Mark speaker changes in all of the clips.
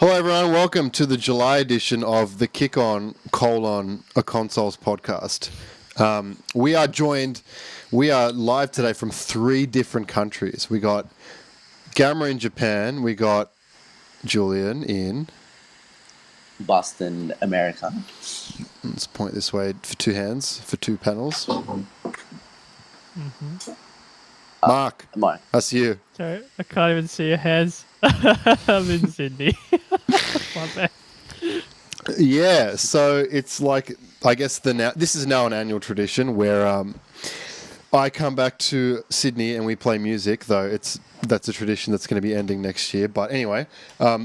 Speaker 1: Hello, everyone. Welcome to the July edition of the Kick On: a Consouls podcast. We are live today from 3 different countries. We got Gamra in Japan. We got Julian in
Speaker 2: Boston, America.
Speaker 1: Let's point this way for 2 hands, for 2 panels. Mark, that's you.
Speaker 3: Sorry, I can't even see your hands. I'm in Sydney. My bad.
Speaker 1: Yeah, so it's like, I guess this is now an annual tradition where I come back to Sydney and we play music, though that's a tradition that's going to be ending next year. But anyway,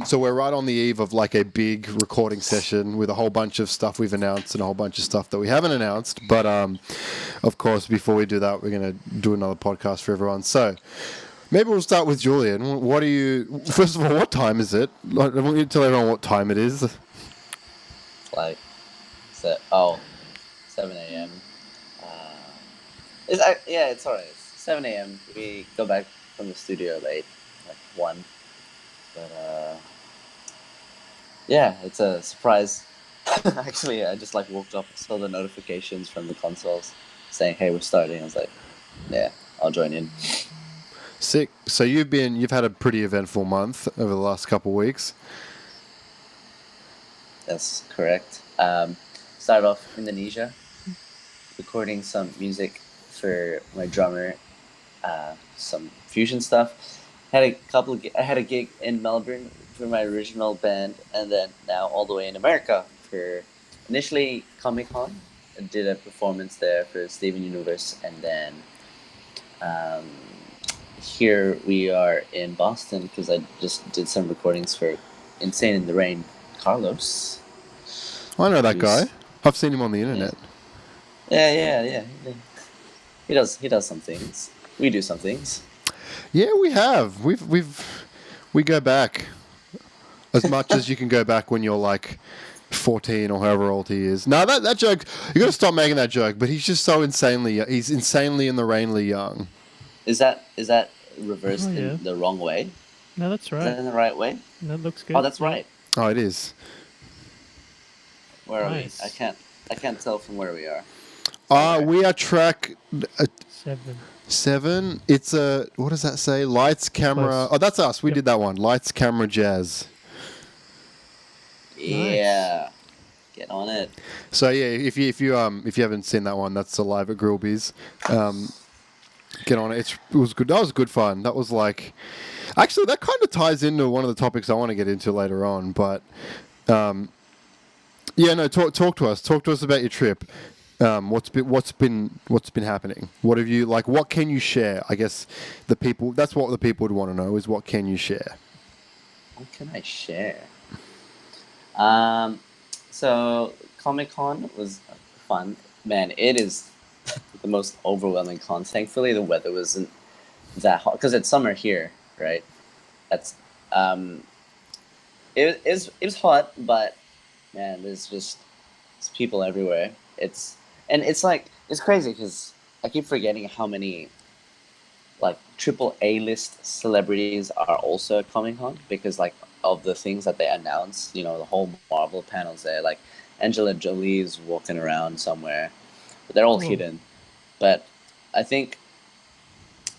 Speaker 1: so we're right on the eve of like a big recording session with a whole bunch of stuff we've announced and a whole bunch of stuff that we haven't announced. But of course, before we do that, we're going to do another podcast for everyone. So maybe we'll start with Julian. First of all, what time is it? I want you to tell everyone what time it is.
Speaker 2: Like, 7 a.m. It's alright. 7 a.m. We go back from the studio late, like 1. But yeah, it's a surprise. Actually, I just woke up, saw the notifications from the Consouls saying, "Hey, we're starting." I was like, "Yeah, I'll join in."
Speaker 1: Sick. So you've had a pretty eventful month over the last couple of weeks.
Speaker 2: That's correct. Started off Indonesia, recording some music for my drummer, some fusion stuff. I had a gig in Melbourne for my original band, and then now all the way in America for initially Comic-Con. I did a performance there for Steven Universe, and then here we are in Boston because I just did some recordings for Insane in the Rain, Carlos.
Speaker 1: I know that guy. I've seen him on the internet.
Speaker 2: Yeah. He does some things. We do some things.
Speaker 1: Yeah, we have. We go back as much as you can go back when you're like 14 or however old he is. No, that joke, you got to stop making that joke. But he's just so he's insanely in the rainly young.
Speaker 2: Is that reversed in the wrong way?
Speaker 3: No, that's right.
Speaker 2: Is that in the right way?
Speaker 3: That looks good.
Speaker 2: Oh, that's right.
Speaker 1: Oh, it is.
Speaker 2: Where are we? I can't tell from where we are.
Speaker 1: We are track
Speaker 3: 7.
Speaker 1: It's what does that say? Lights, camera.
Speaker 3: Close.
Speaker 1: Oh, that's us. We did that one. Lights, camera, jazz.
Speaker 2: Yeah. Nice. Get on it.
Speaker 1: So yeah, if you haven't seen that one, that's live at Grillby's. Get on it. It was good. That was good fun. That was like, actually, that kind of ties into one of the topics I want to get into later on. But yeah, no. Talk to us. Talk to us about your trip. What's been happening? What have you like? What can you share? I guess that's what the people would want to know is what can you share?
Speaker 2: What can I share? So Comic-Con was fun. Man, it is the most overwhelming con. Thankfully, the weather wasn't that hot because it's summer here, right? That's it was hot, but man, there's people everywhere. It's crazy because I keep forgetting how many like triple A-list celebrities are also at Comic-Con because like of the things that they announce, the whole Marvel panels there, like Angela Jolie's walking around somewhere, but they're all hidden. But I think,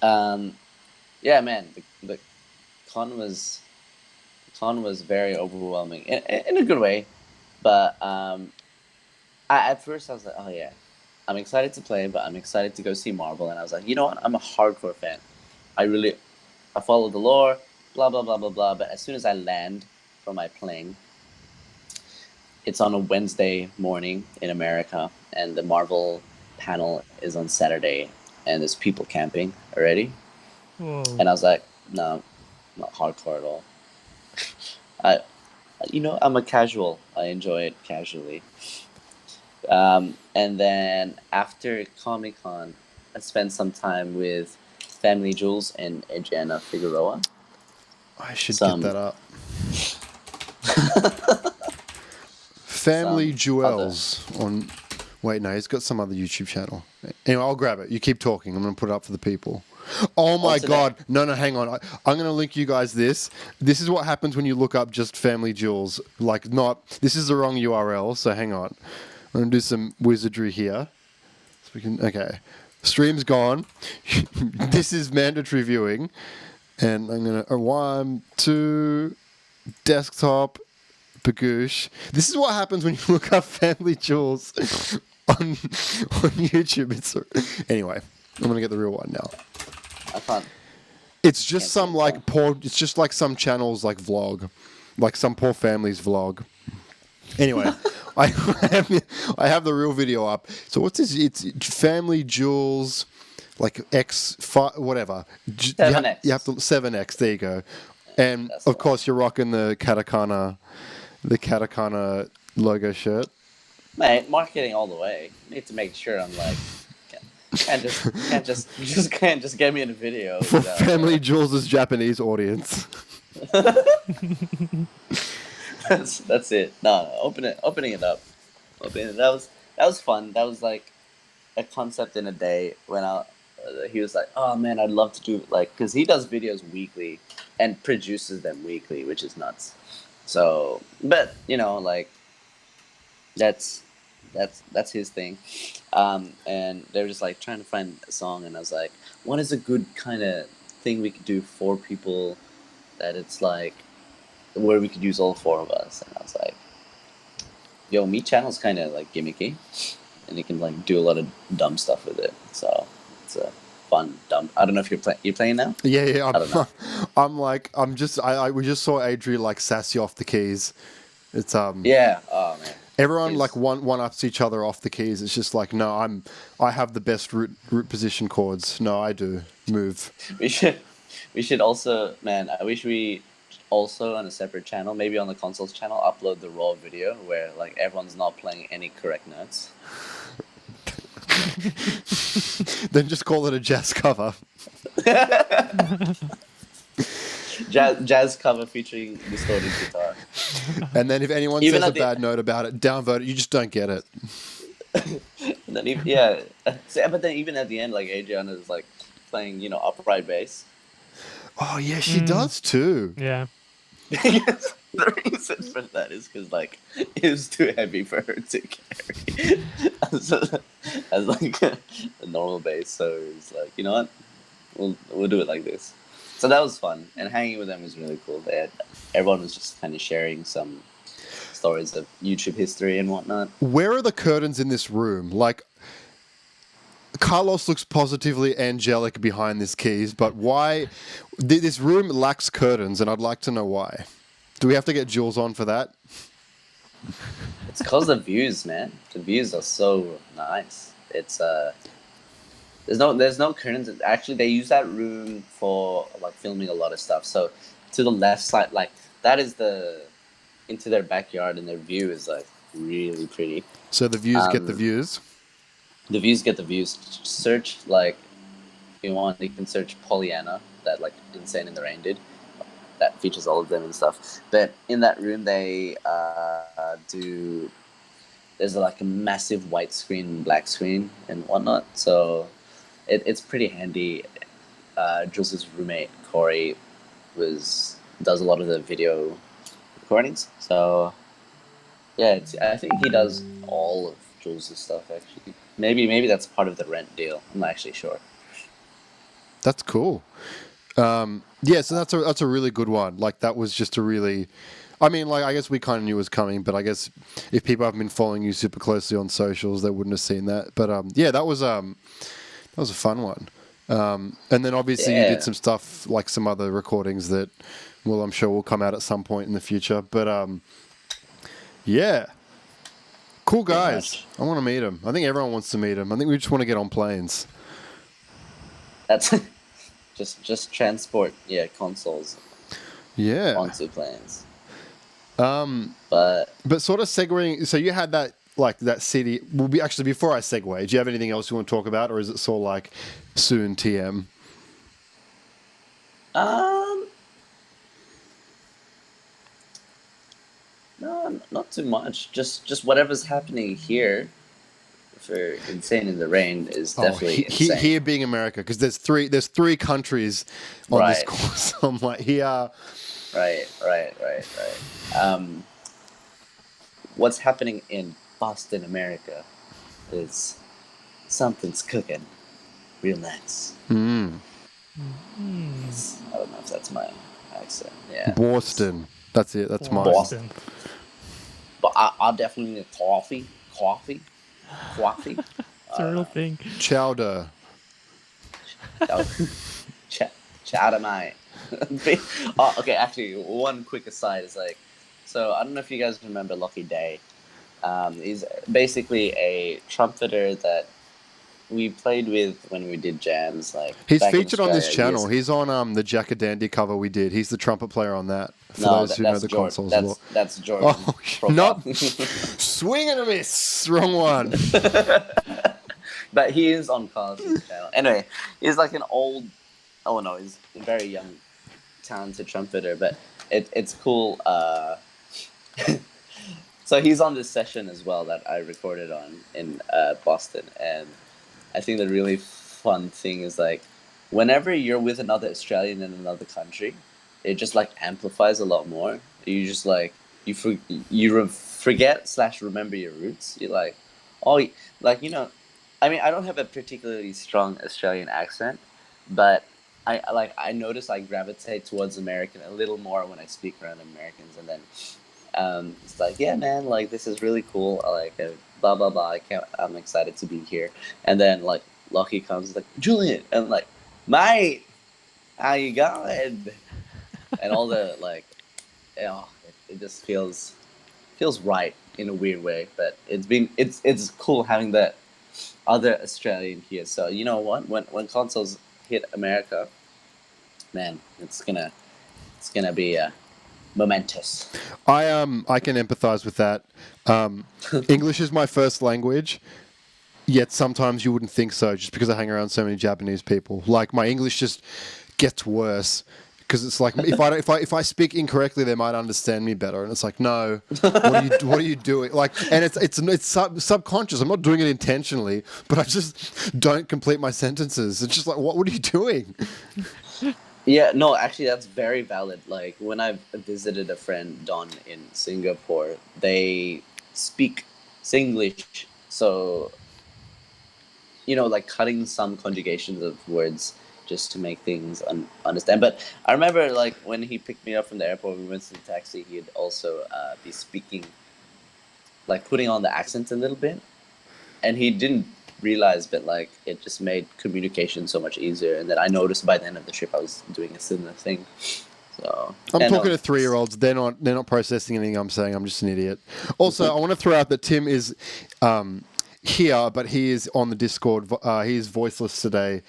Speaker 2: yeah, man, the con was very overwhelming in a good way, but at first I was like, oh yeah, I'm excited to play, but I'm excited to go see Marvel, and I was like, you know what, I'm a hardcore fan. I follow the lore, blah blah blah blah blah. But as soon as I land from my plane, it's on a Wednesday morning in America, and the Marvel panel is on Saturday, and there's people camping already.
Speaker 3: Whoa.
Speaker 2: And I was like, no, not hardcore at all. I'm a casual. I enjoy it casually. And then after Comic-Con, I spent some time with Family Jewels and Adriana Figueroa.
Speaker 1: I should get that up. Family Jewels on... Wait, no, he's got some other YouTube channel. Anyway, I'll grab it. You keep talking. I'm going to put it up for the people. Oh my
Speaker 2: alternate-
Speaker 1: god. No, hang on. I'm going to link you guys this. This is what happens when you look up just Family Jewels. Like, not. This is the wrong URL, so hang on. I'm going to do some wizardry here. So we can. Okay. Stream's gone. This is mandatory viewing. And I'm going to. 1, 2. Desktop. Bagoosh. This is what happens when you look up Family Jewels on YouTube. Anyway, I'm going to get the real one now.
Speaker 2: I can't.
Speaker 1: It's just
Speaker 2: Can't
Speaker 1: some
Speaker 2: see it,
Speaker 1: like
Speaker 2: so.
Speaker 1: poor. It's just like some channels like vlog, like some poor family's vlog. Anyway, I have the real video up. So what's this? It's Family Jewels, like whatever.
Speaker 2: 7X.
Speaker 1: You have to 7X. There you go. And
Speaker 2: That's
Speaker 1: of
Speaker 2: the
Speaker 1: course, you're rocking the Katakana logo shirt.
Speaker 2: Mate, marketing all the way. Need to make sure I'm like, can't just get me in a video.
Speaker 1: For
Speaker 2: without,
Speaker 1: Family Jewels' Japanese audience.
Speaker 2: that's it. No, opening it up. That was fun. That was like a concept in a day when he was like, oh man, I'd love to do like, because he does videos weekly and produces them weekly, which is nuts. So, but you know, like that's his thing. And they were just like trying to find a song, and I was like, what is a good kind of thing we could do for people that it's like where we could use all four of us? And I was like, yo, Meat Channel's kind of like gimmicky, and you can like do a lot of dumb stuff with it. So it's a fun dumb. I don't know if you're playing now.
Speaker 1: Yeah.
Speaker 2: I don't know.
Speaker 1: We just saw Adri like sass you off the keys. It's
Speaker 2: Yeah. Oh man.
Speaker 1: everyone
Speaker 2: He's-
Speaker 1: like one ups each other off the keys. It's just like no, I have the best root position chords. No, I do move.
Speaker 2: We should also, man. I wish we also on a separate channel, maybe on the Consouls channel, upload the raw video where like everyone's not playing any correct notes.
Speaker 1: Then just call it a jazz cover.
Speaker 2: Jazz cover featuring distorted guitar.
Speaker 1: And then if anyone
Speaker 2: Even
Speaker 1: says a
Speaker 2: at the-
Speaker 1: bad note about it, downvote it. You just don't get it.
Speaker 2: And then yeah, but then even at the end, like Adriana is like playing, upright bass.
Speaker 1: Oh yeah, she does too.
Speaker 3: Yeah.
Speaker 2: The reason for that is because like it was too heavy for her to carry as like a normal bass. So it's like, you know what, we'll do it like this. So that was fun, and hanging with them was really cool. Everyone was just kind of sharing some stories of YouTube history and whatnot.
Speaker 1: Where are the curtains in this room? Like, Carlos looks positively angelic behind this keys, but why? This room lacks curtains, and I'd like to know why. Do we have to get Jules on for that?
Speaker 2: It's because the views, man. The views are so nice. It's there's no curtains. Actually, they use that room for like filming a lot of stuff. So to the left side, like that is into their backyard, and their view is like really pretty.
Speaker 1: So the views get the views.
Speaker 2: The views get the views. Search like if you want, you can search Pollyanna, that like Insane in the Rain did. That features all of them and stuff. But in that room, they do. There's like a massive white screen, black screen, and whatnot. So it's pretty handy. Jules' roommate Corey does a lot of the video recordings. So yeah, I think he does all of Jules' stuff actually. Maybe that's part of the rent deal. I'm not actually sure.
Speaker 1: That's cool. Yeah, so that's a really good one. Like that was just a really, I mean, like I guess we kind of knew it was coming, but I guess if people haven't been following you super closely on socials, they wouldn't have seen that. But yeah, that was a fun one. And then obviously you did some stuff like some other recordings that, well, I'm sure will come out at some point in the future. But yeah, cool guys. I want to meet them. I think everyone wants to meet them. I think we just want to get on planes.
Speaker 2: That's just transport, Consouls
Speaker 1: Yeah.
Speaker 2: onto planes.
Speaker 1: But sort of segueing, so you had that like that city. Will be actually before I segue. Do you have anything else you want to talk about, or is it sort of like soon TM?
Speaker 2: No, not too much. Just whatever's happening here for Insane in the Rain is
Speaker 1: Oh,
Speaker 2: definitely insane.
Speaker 1: here being America, because there's three countries on this
Speaker 2: Right.
Speaker 1: course. I'm like, here.
Speaker 2: Right. What's happening in Boston, America, is something's cooking, real nice.
Speaker 1: Mm.
Speaker 2: I don't know if that's my accent. Yeah.
Speaker 1: Boston. That's it. That's mine.
Speaker 3: Boston.
Speaker 2: But I definitely need coffee.
Speaker 3: It's a real thing.
Speaker 1: Chowder.
Speaker 2: Chat am I? Oh, okay, actually, one quick aside is like, so I don't know if you guys remember Lucky Day. He's basically a trumpeter that we played with when we did jams. Like
Speaker 1: He's
Speaker 2: back in
Speaker 1: featured on this
Speaker 2: Australia.
Speaker 1: channel. He's on the Jack a Dandy cover we did. He's the trumpet player on that. For
Speaker 2: No,
Speaker 1: those who know
Speaker 2: that's
Speaker 1: the
Speaker 2: Jordan.
Speaker 1: Consouls.
Speaker 2: That's Jordan.
Speaker 1: Oh, not swing and a miss. Wrong one.
Speaker 2: But he is on Carl's channel. Anyway, he's like an old. Oh no, he's a very young, talented trumpeter. But it's cool. So he's on this session as well that I recorded on in Boston, and I think the really fun thing is like, whenever you're with another Australian in another country, it just like amplifies a lot more. You just like forget/remember your roots. You're like, oh, like I mean, I don't have a particularly strong Australian accent, but I notice I gravitate towards American a little more when I speak around Americans, and then it's like, yeah, man, like this is really cool. I like blah blah blah. I'm excited to be here. And then like Lucky comes like, Julian, and I'm like, mate, how you going? And all the like, it just feels right in a weird way. But it's cool having that other Australian here. So you know what? When Consouls hit America, man, it's gonna be momentous.
Speaker 1: I can empathize with that. English is my first language, yet sometimes you wouldn't think so, just because I hang around so many Japanese people. Like my English just gets worse because it's like if I speak incorrectly, they might understand me better, and it's like, no, what are you doing? Like, and it's subconscious. I'm not doing it intentionally, but I just don't complete my sentences. It's just like, what are you doing?
Speaker 2: Yeah, no, actually, that's very valid. Like, when I visited a friend, Don, in Singapore, they speak Singlish, so, like cutting some conjugations of words just to make things understand. But I remember, like, when he picked me up from the airport, we went to the taxi, he'd also be speaking, like, putting on the accent a little bit, and he didn't realize, but like it just made communication so much easier. And then I noticed by the end of the trip I was doing a similar thing. So
Speaker 1: I'm talking to 3-year-olds. They're not processing anything I'm saying. I'm just an idiot. Also, I want to throw out that Tim is here, but he is on the Discord. He is voiceless today.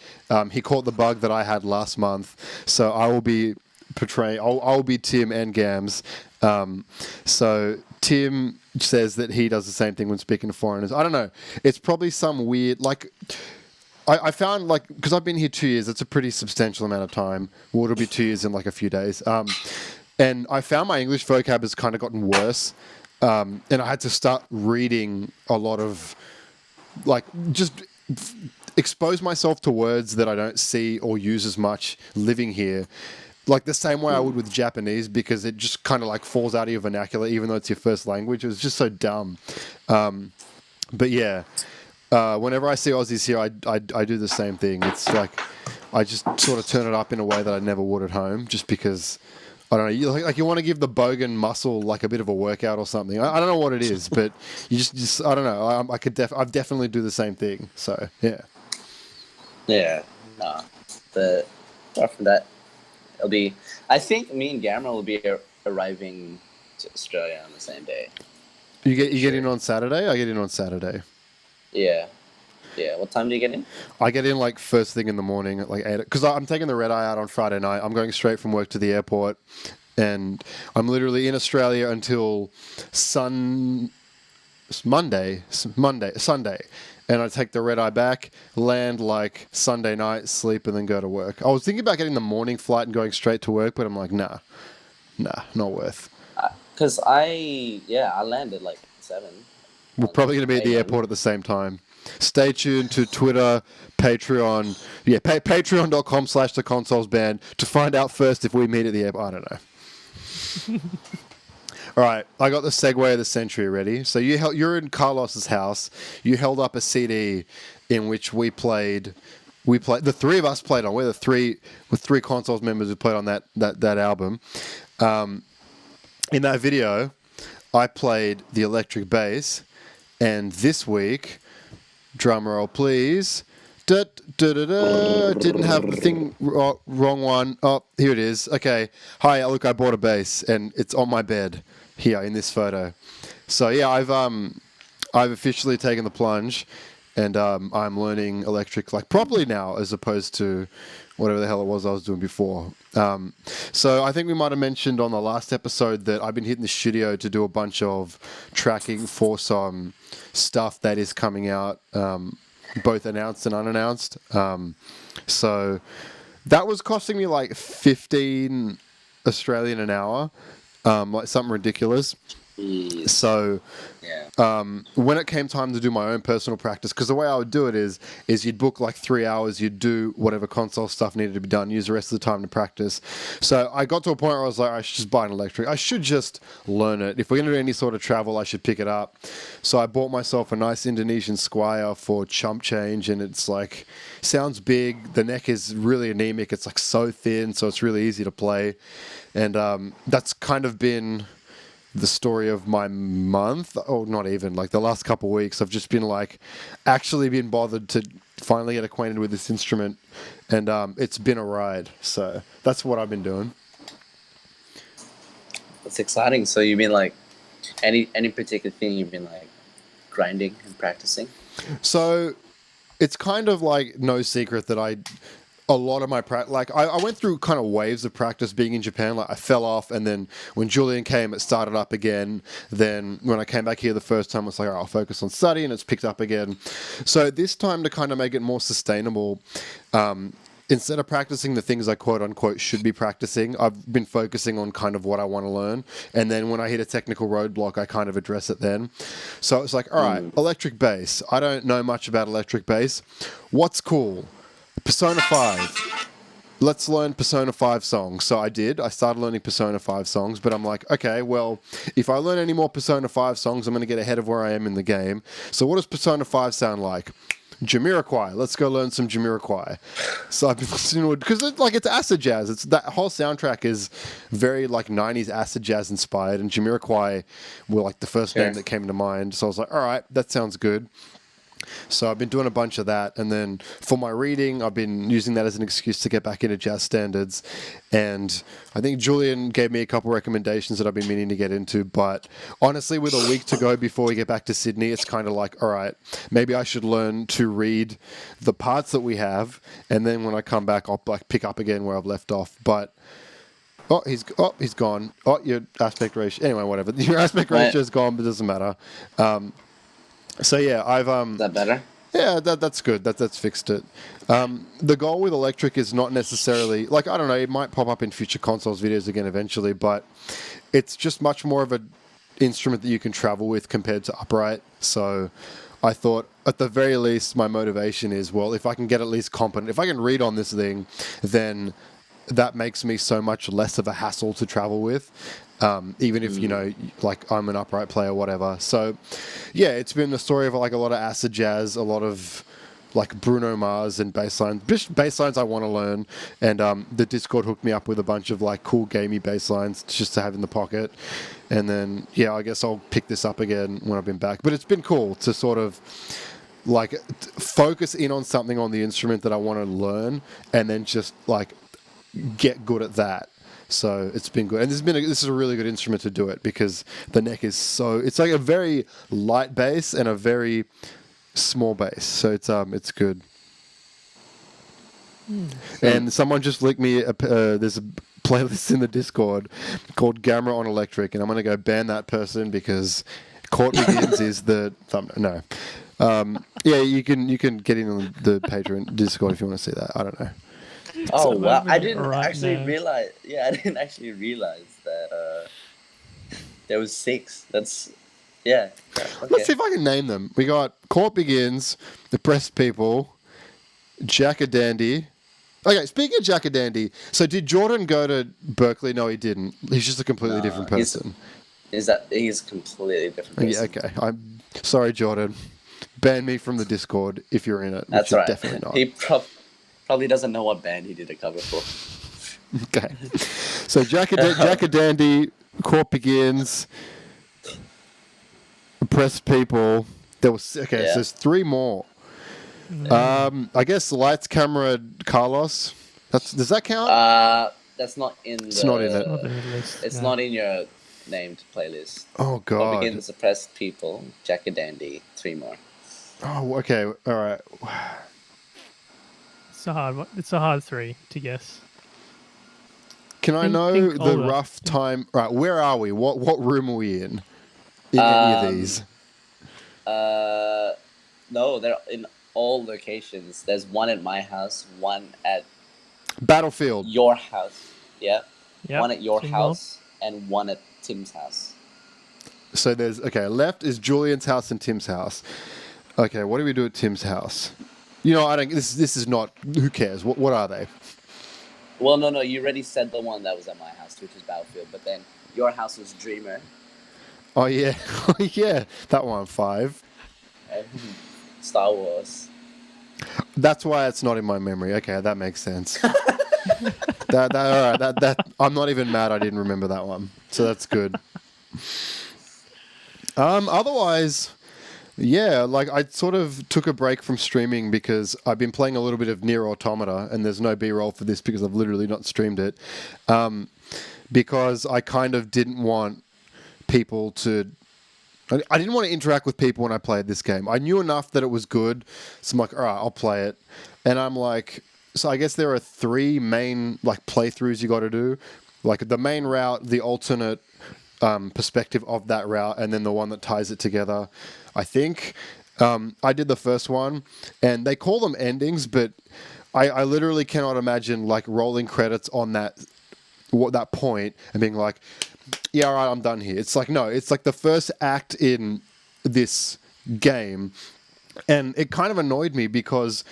Speaker 1: He caught the bug that I had last month, so I will be portraying. I'll be Tim and Gams. So Tim says that he does the same thing when speaking to foreigners. I don't know. It's probably some weird, like, I found, like, because I've been here 2 years, it's a pretty substantial amount of time. Well, it'll be 2 years in like a few days. And I found my English vocab has kind of gotten worse. And I had to start reading a lot of, like, just expose myself to words that I don't see or use as much living here. Like the same way I would with Japanese, because it just kind of like falls out of your vernacular, even though it's your first language. It was just so dumb. But yeah, whenever I see Aussies here, I do the same thing. It's like I just sort of turn it up in a way that I never would at home, just because I don't know. You want to give the bogan muscle like a bit of a workout or something. I don't know what it is, but you just I don't know. I definitely do the same thing. So yeah.
Speaker 2: Yeah. No. But apart from that, I think me and Gamra will be arriving to Australia on the same day.
Speaker 1: You get in on Saturday? I get in on Saturday.
Speaker 2: Yeah. Yeah. What time do you get in?
Speaker 1: I get in like first thing in the morning at like 8, because I'm taking the red eye out on Friday night. I'm going straight from work to the airport, and I'm literally in Australia until Sunday, and I take the red eye back, land like Sunday night, sleep, and then go to work. I was thinking about getting the morning flight and going straight to work, but I'm like, nah, not worth.
Speaker 2: Because I landed like 7.
Speaker 1: We're probably going to be at the airport at the same time. stay tuned to Twitter, Patreon. Yeah, patreon.com/the Consouls band to find out first if we meet at the airport. I don't know. All right, I got the segue of the century ready. So you're in Carlos's house. You held up a CD in which we played. The three of us played on. We're the three Consouls members who played on that album. In that video, I played the electric bass, and this week, drum roll please. Didn't have the thing wrong one. Oh, here it is. Okay. Hi, look, I bought a bass, and it's on my bed here in this photo. So yeah, I've officially taken the plunge, and I'm learning electric like properly now, as opposed to whatever the hell it was I was doing before. So I think we might have mentioned on the last episode that I've been hitting the studio to do a bunch of tracking for some stuff that is coming out, both announced and unannounced. So that was costing me like 15 Australian an hour, like something ridiculous. So when it came time to do my own personal practice, because the way I would do it is you'd book like 3 hours, you'd do whatever console stuff needed to be done, use the rest of the time to practice. So I got to a point where I was like, I should just buy an electric. I should just learn it. If we're going to do any sort of travel, I should pick it up. So I bought myself a nice Indonesian Squire for chump change, and it's like, sounds big. The neck is really anemic. It's like so thin, so it's really easy to play. And that's kind of been the story of my month, or not even, like the last couple of weeks. I've just been like actually been bothered to finally get acquainted with this instrument, and it's been a ride. So that's what I've been doing.
Speaker 2: That's exciting. So you've been like, any particular thing you've been like grinding and practicing?
Speaker 1: So it's kind of like no secret that a lot of my I went through kind of waves of practice being in Japan. Like I fell off, and then when Julian came, it started up again. Then when I came back here the first time, I was like, all right, I'll focus on study, and it's picked up again. So this time, to kind of make it more sustainable, instead of practicing the things I quote unquote should be practicing, I've been focusing on kind of what I want to learn. And then when I hit a technical roadblock, I kind of address it then. So it's like, all right, electric bass. I don't know much about electric bass. What's cool? Persona 5. Let's learn Persona 5 songs. So I did. I started learning Persona 5 songs, but I'm like, okay, well, if I learn any more Persona 5 songs, I'm going to get ahead of where I am in the game. So what does Persona 5 sound like? Jamiroquai. Let's go learn some Jamiroquai. So I've been listening to it because it's acid jazz. It's that whole soundtrack is very like 90s acid jazz inspired, and Jamiroquai were like the first name that came to mind. So I was like, all right, that sounds good. So I've been doing a bunch of that, and then for my reading, I've been using that as an excuse to get back into jazz standards. And I think Julian gave me a couple recommendations that I've been meaning to get into, but honestly, with a week to go before we get back to Sydney, it's kind of like, all right, maybe I should learn to read the parts that we have, and then when I come back, I'll like pick up again where I've left off. But he's gone. Your aspect ratio. Anyway, whatever. Your aspect ratio is gone, but it doesn't matter. So yeah, I've
Speaker 2: Is that better?
Speaker 1: Yeah, that's good. That's fixed it. The goal with electric is not necessarily like, I don't know, it might pop up in future Consouls videos again eventually, but it's just much more of an instrument that you can travel with compared to upright. So I thought at the very least my motivation is, well, if I can get at least competent, if I can read on this thing, then that makes me so much less of a hassle to travel with. Even if, like I'm an upright player, whatever. So, yeah, it's been the story of like a lot of acid jazz, a lot of like Bruno Mars and bass lines. Bass lines I want to learn. And the Discord hooked me up with a bunch of like cool gamey bass lines just to have in the pocket. And then, yeah, I guess I'll pick this up again when I've been back. But it's been cool to sort of like focus in on something on the instrument that I want to learn, and then just like get good at that. So it's been good, and this is a really good instrument to do it because the neck is it's like a very light bass and a very small bass, so it's good. And someone just linked me there's a playlist in the Discord called Gamra on Electric, and I'm gonna go ban that person because Court Begins is the thumbnail. No, yeah, you can get in on the Patreon Discord if you want to see that. I don't know.
Speaker 2: Oh wow! I didn't actually realize. Yeah, I didn't actually realize that there was 6. That's Yeah. Okay.
Speaker 1: Let's see if I can name them. We got Court Begins, The Pressed People, Jack-a-Dandy. Okay, speaking of Jack-a-Dandy, so did Jordan go to Berkeley? No, he didn't. He's just a completely different person.
Speaker 2: He's a completely different person.
Speaker 1: Yeah, okay. I'm sorry, Jordan. Ban me from the Discord if you're in it.
Speaker 2: That's
Speaker 1: which
Speaker 2: right.
Speaker 1: Definitely not.
Speaker 2: He probably doesn't know what band he did a cover for.
Speaker 1: Okay. So Jack-a-Dandy, Court Begins, Pressed People. There was So there's 3 more. I guess Lights, Camera, Carlos. Does that count?
Speaker 2: That's not in.
Speaker 1: It's not in it.
Speaker 3: Not in the list.
Speaker 2: It's
Speaker 3: no.
Speaker 2: not in your named playlist.
Speaker 1: Oh God.
Speaker 2: Begin the Suppressed People, Jack-a-Dandy, 3 more.
Speaker 1: Oh, okay. All right.
Speaker 3: It's a hard one. It's a hard 3 to guess.
Speaker 1: Can I know
Speaker 3: think
Speaker 1: the
Speaker 3: older.
Speaker 1: rough time? Right, where are we? What room are we in any of these?
Speaker 2: No, they're in all locations. There's one at my house, one at
Speaker 1: Battlefield.
Speaker 2: your house. Yeah.
Speaker 3: Yep.
Speaker 2: One at your
Speaker 3: Tim
Speaker 2: house and one at Tim's house.
Speaker 1: So there's left is Julian's house and Tim's house. Okay, what do we do at Tim's house? You know, I don't. This is not. Who cares? What are they?
Speaker 2: Well, no, you already said the one that was at my house, which is Battlefield, but then your house was Dreamer.
Speaker 1: Oh yeah, yeah, that one 5.
Speaker 2: And Star Wars.
Speaker 1: That's why it's not in my memory. Okay, that makes sense. All right. That I'm not even mad I didn't remember that one. So that's good. Otherwise, yeah, like I sort of took a break from streaming because I've been playing a little bit of Nier Automata, and there's no B-roll for this because I've literally not streamed it. Because I kind of didn't want people to. I didn't want to interact with people when I played this game. I knew enough that it was good, so I'm like, all right, I'll play it. And I'm like, so I guess there are 3 main like playthroughs you got to do, like the main route, the alternate perspective of that route, and then the one that ties it together. I think I did the first one, and they call them endings, but I literally cannot imagine like rolling credits on that point and being like, yeah, all right, I'm done here. It's like, no, it's like the first act in this game. And it kind of annoyed me because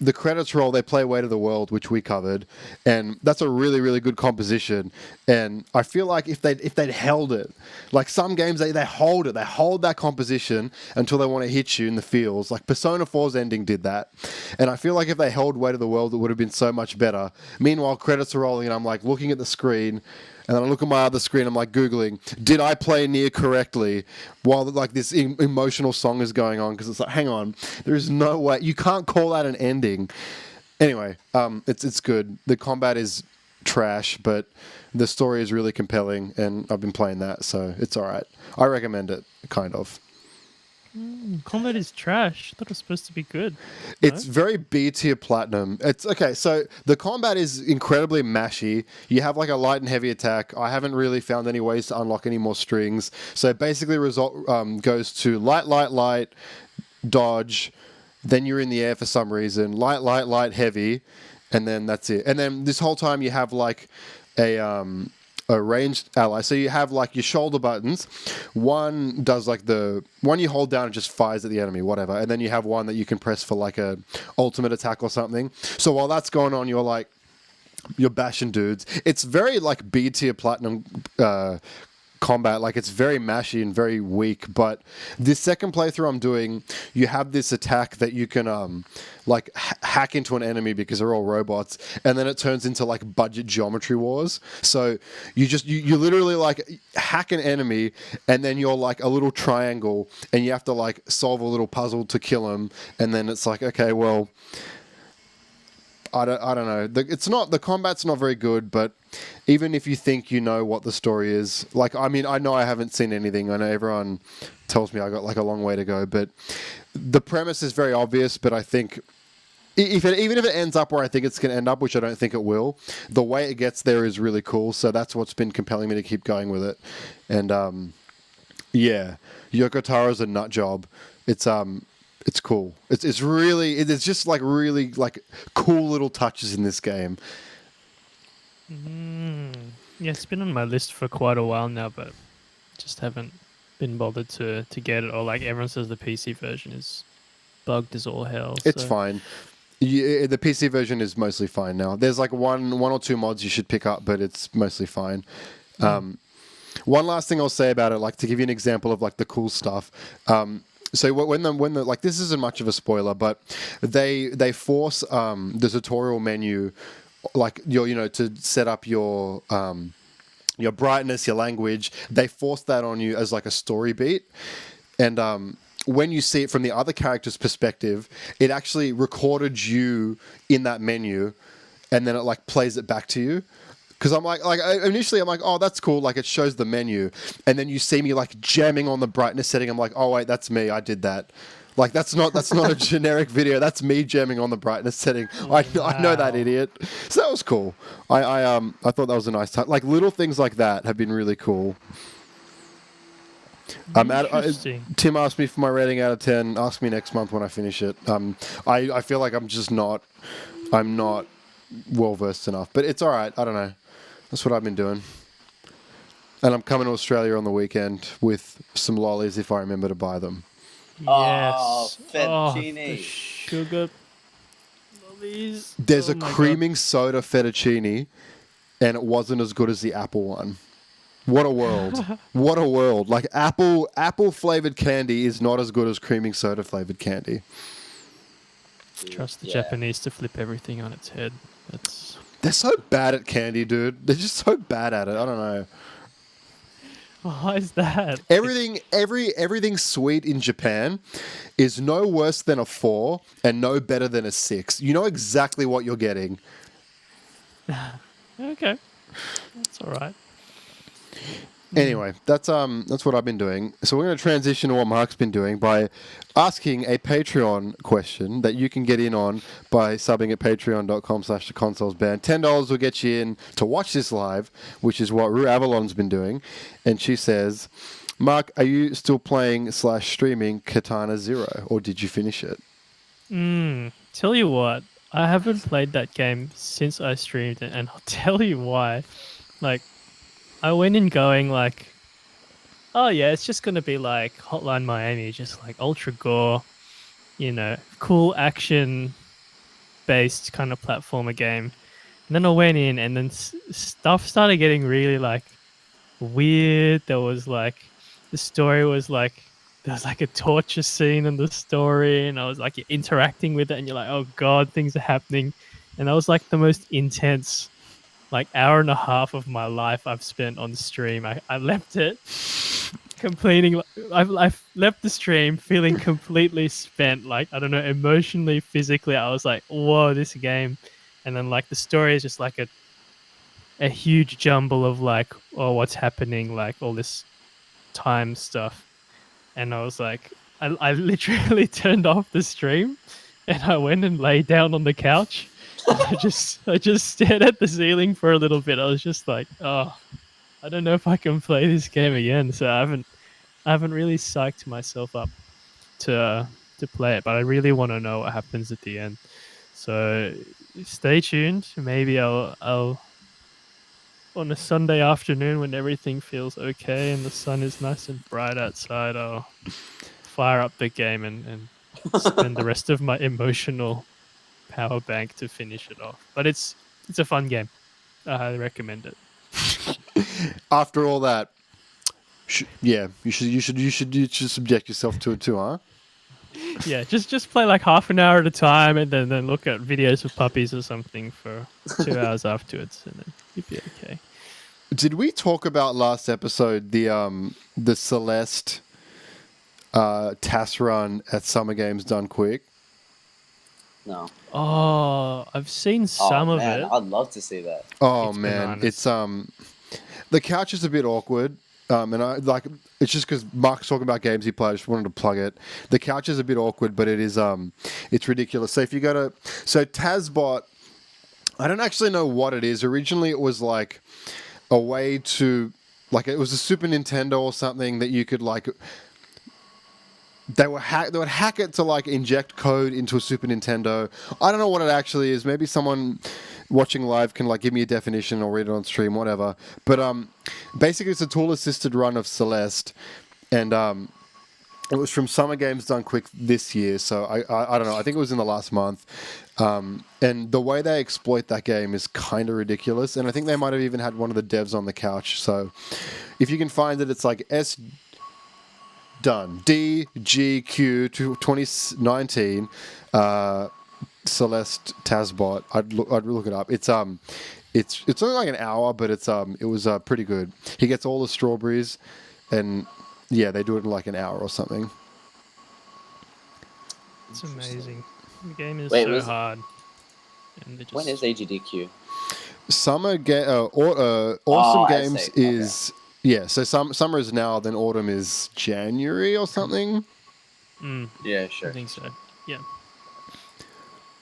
Speaker 1: the credits roll, they play Way to the World, which we covered. And that's a really, really good composition. And I feel like if they'd held it, like some games, they hold it. They hold that composition until they want to hit you in the feels. Like Persona 4's ending did that. And I feel like if they held Way to the World, it would have been so much better. Meanwhile, credits are rolling and I'm like looking at the screen. And then I look at my other screen, I'm like Googling, did I play Nier correctly? While like this emotional song is going on, because it's like, hang on, there is no way, you can't call that an ending. Anyway, it's good. The combat is trash, but the story is really compelling, and I've been playing that, so it's all right. I recommend it, kind of.
Speaker 3: Combat is trash. I thought it was supposed to be good.
Speaker 1: It's very B tier platinum. It's okay. So the combat is incredibly mashy. You have like a light and heavy attack. I haven't really found any ways to unlock any more strings. So basically, result goes to light, dodge. Then you're in the air for some reason. Light, heavy, and then that's it. And then this whole time you have like a ranged ally. So you have like your shoulder buttons. One does like the one you hold down and just fires at the enemy, whatever. And then you have one that you can press for like a ultimate attack or something. So while that's going on, you're bashing dudes. It's very like B tier platinum combat. Like it's very mashy and very weak. But this second playthrough I'm doing, you have this attack that you can like hack into an enemy because they're all robots, and then it turns into like budget geometry wars. So you literally like hack an enemy, and then you're like a little triangle, and you have to like solve a little puzzle to kill him, and then it's like, okay, well, I don't know. The combat's not very good, but even if you think you know what the story is, like, I mean, I know I haven't seen anything. I know everyone tells me I got like a long way to go, but the premise is very obvious. But I think even if it ends up where I think it's going to end up, which I don't think it will, the way it gets there is really cool. So that's what's been compelling me to keep going with it. And yeah, Yoko Taro's a nut job. It's cool. It's really there's just like really like cool little touches in this game.
Speaker 3: Yeah, it's been on my list for quite a while now, but just haven't been bothered to get it, or like everyone says the PC version is bugged as all hell.
Speaker 1: It's
Speaker 3: so.
Speaker 1: fine. The PC version is mostly fine now. There's like one or two mods you should pick up, but it's mostly fine. One last thing I'll say about it, like to give you an example of like the cool stuff. So when the like, this isn't much of a spoiler, but they force the tutorial menu, like to set up your brightness, your language. They force that on you as like a story beat, and when you see it from the other character's perspective, it actually recorded you in that menu, and then it like plays it back to you. Because initially I'm like, oh, that's cool. Like it shows the menu, and then you see me like jamming on the brightness setting. I'm like, oh wait, that's me. I did that. Like that's not a generic video. That's me jamming on the brightness setting. I know that idiot. So that was cool. I thought that was a nice time. Like little things like that have been really cool.
Speaker 3: Interesting.
Speaker 1: Tim asked me for my rating out of 10. Ask me next month when I finish it. I feel like I'm not well versed enough, but it's all right. I don't know. That's what I've been doing. And I'm coming to Australia on the weekend with some lollies if I remember to buy them.
Speaker 2: Oh,
Speaker 3: Yes.
Speaker 2: fettuccine.
Speaker 3: The sugar lollies.
Speaker 1: There's
Speaker 3: Oh
Speaker 1: a
Speaker 3: my God.
Speaker 1: creaming soda fettuccine, and it wasn't as good as the apple one. What a world. What a world. Like apple flavored candy is not as good as creaming soda flavored candy.
Speaker 3: Trust the
Speaker 2: Yeah.
Speaker 3: Japanese to flip everything on its head.
Speaker 1: They're so bad at candy, dude. They're just so bad at it. I don't know.
Speaker 3: Why is that?
Speaker 1: Everything sweet in Japan is no worse than a 4 and no better than a 6. You know exactly what you're getting.
Speaker 3: Okay, that's all right.
Speaker 1: Anyway, that's what I've been doing. So we're going to transition to what Mark's been doing by asking a Patreon question that you can get in on by subbing at patreon.com/theconsolesband. $10 will get you in to watch this live, which is what Rue Avalon's been doing. And she says, Mark, are you still playing /streaming Katana Zero, or did you finish it?
Speaker 3: Tell you what, I haven't played that game since I streamed it, and I'll tell you why. Like, I went in going like, oh yeah, it's just gonna be like Hotline Miami, just like ultra gore, cool action based kind of platformer game. And then I went in, and then stuff started getting really like weird. There was like the story was like there was like a torture scene in the story, and I was like you're interacting with it, and you're like, oh god, things are happening, and that was like the most intense like hour and a half of my life I've spent on stream. I left it completing. I've left the stream feeling completely spent. Like I don't know, emotionally, physically. I was like, whoa, this game. And then like the story is just like a huge jumble of like, oh, what's happening? Like all this time stuff. And I was like, I literally turned off the stream, and I went and lay down on the couch. I just stared at the ceiling for a little bit. I was just like, oh, I don't know if I can play this game again. So I haven't really psyched myself up to play it, but I really want to know what happens at the end. So stay tuned. Maybe I'll on a Sunday afternoon when everything feels okay and the sun is nice and bright outside, I'll fire up the game and spend the rest of my emotional power bank to finish it off. But it's a fun game. I highly recommend it.
Speaker 1: After all that, you should subject yourself to it too, huh?
Speaker 3: Yeah, just play like half an hour at a time, and then look at videos of puppies or something for 2 hours afterwards, and then you'll be okay.
Speaker 1: Did we talk about last episode the Celeste TAS run at Summer Games done quick?
Speaker 2: No.
Speaker 3: Oh, I've seen some of it.
Speaker 2: I'd love to see that.
Speaker 1: Oh
Speaker 3: It's
Speaker 1: man,
Speaker 3: bananas.
Speaker 1: it's the couch is a bit awkward. And I like it's just because Mark's talking about games he played. I just wanted to plug it. The couch is a bit awkward, but it is it's ridiculous. So if you go to TASBot, I don't actually know what it is. Originally, it was like a way to like it was a Super Nintendo or something that you could like. They would hack it to like inject code into a Super Nintendo. I don't know what it actually is. Maybe someone watching live can like give me a definition or read it on stream, whatever. But basically, it's a tool-assisted run of Celeste, and it was from Summer Games Done Quick this year. So I don't know. I think it was in the last month. And the way they exploit that game is kind of ridiculous. And I think they might have even had one of the devs on the couch. So if you can find it, it's like S done DGQ 2019. Celeste Tasbot. I'd look it up. It's only like an hour, but it was pretty good. He gets all the strawberries, and yeah, they do it in like an hour or something.
Speaker 3: It's amazing. The game is
Speaker 2: Wait,
Speaker 3: so
Speaker 2: was-
Speaker 3: hard. And
Speaker 2: When is AGDQ?
Speaker 1: Awesome
Speaker 2: Oh, I
Speaker 1: Games
Speaker 2: see. Okay.
Speaker 1: is so summer is now, then autumn is January or something.
Speaker 2: Yeah,
Speaker 3: I
Speaker 2: sure.
Speaker 3: think so. Yeah.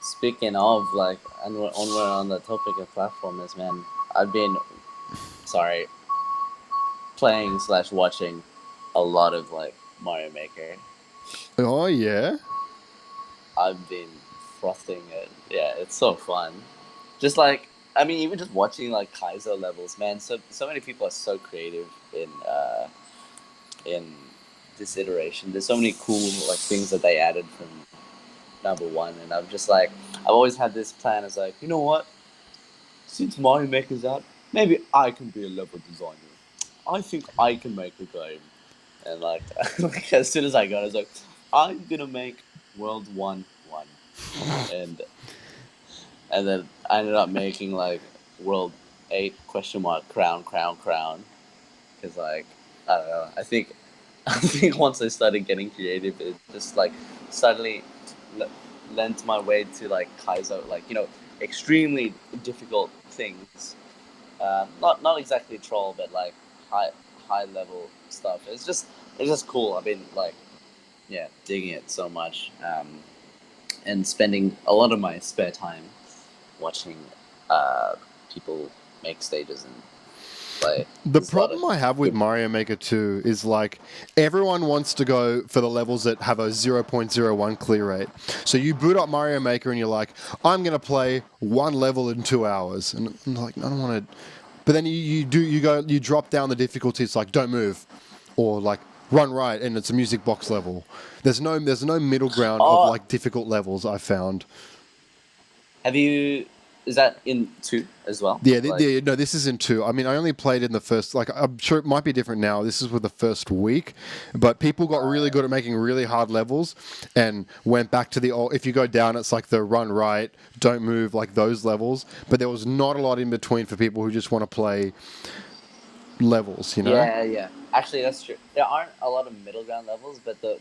Speaker 2: Speaking of, like, and we're on the topic of platformers, man, I've been, playing / watching a lot of, like, Mario Maker.
Speaker 1: Oh yeah.
Speaker 2: I've been frothing it. Yeah, it's so fun. Just like, I mean, even just watching, like, Kaizo levels, man, so many people are so creative in this iteration. There's so many cool, like, things that they added from number one, and I'm just like, I've always had this plan as like, you know what, since Mario Maker's out, maybe I can be a level designer. I think I can make a game. And like, like as soon as I got it, I was like, I'm gonna make World 1 1. And then I ended up making like World 8 crown. Because like, I don't know, I think once I started getting creative, it just like suddenly lent my way to like Kaizo, like, you know, extremely difficult things. Not exactly troll, but like high level stuff. It's just cool. I've been like, yeah, digging it so much, and spending a lot of my spare time watching people make stages and play.
Speaker 1: The
Speaker 2: There's a lot
Speaker 1: problem
Speaker 2: of
Speaker 1: I have with
Speaker 2: good-
Speaker 1: Mario Maker 2 is like everyone wants to go for the levels that have a 0.01 clear rate. So you boot up Mario Maker and you're like, I'm going to play one level in 2 hours. And I'm like, I don't want to. But then you drop down the difficulty. It's like, don't move. Or like, run right. And it's a music box level. There's no middle ground of
Speaker 2: Oh.
Speaker 1: like difficult levels, I found.
Speaker 2: Have you? Is that in 2 as well?
Speaker 1: Yeah,
Speaker 2: Like,
Speaker 1: no, this is in 2. I mean, I only played in the first, like, I'm sure it might be different now. This is with the first week, but people got really good at making really hard levels and went back to the old, if you go down, it's like the run right, don't move, like those levels. But there was not a lot in between for people who just want to play levels, you know?
Speaker 2: Yeah. Actually, that's true. There aren't a lot of middle ground levels, but the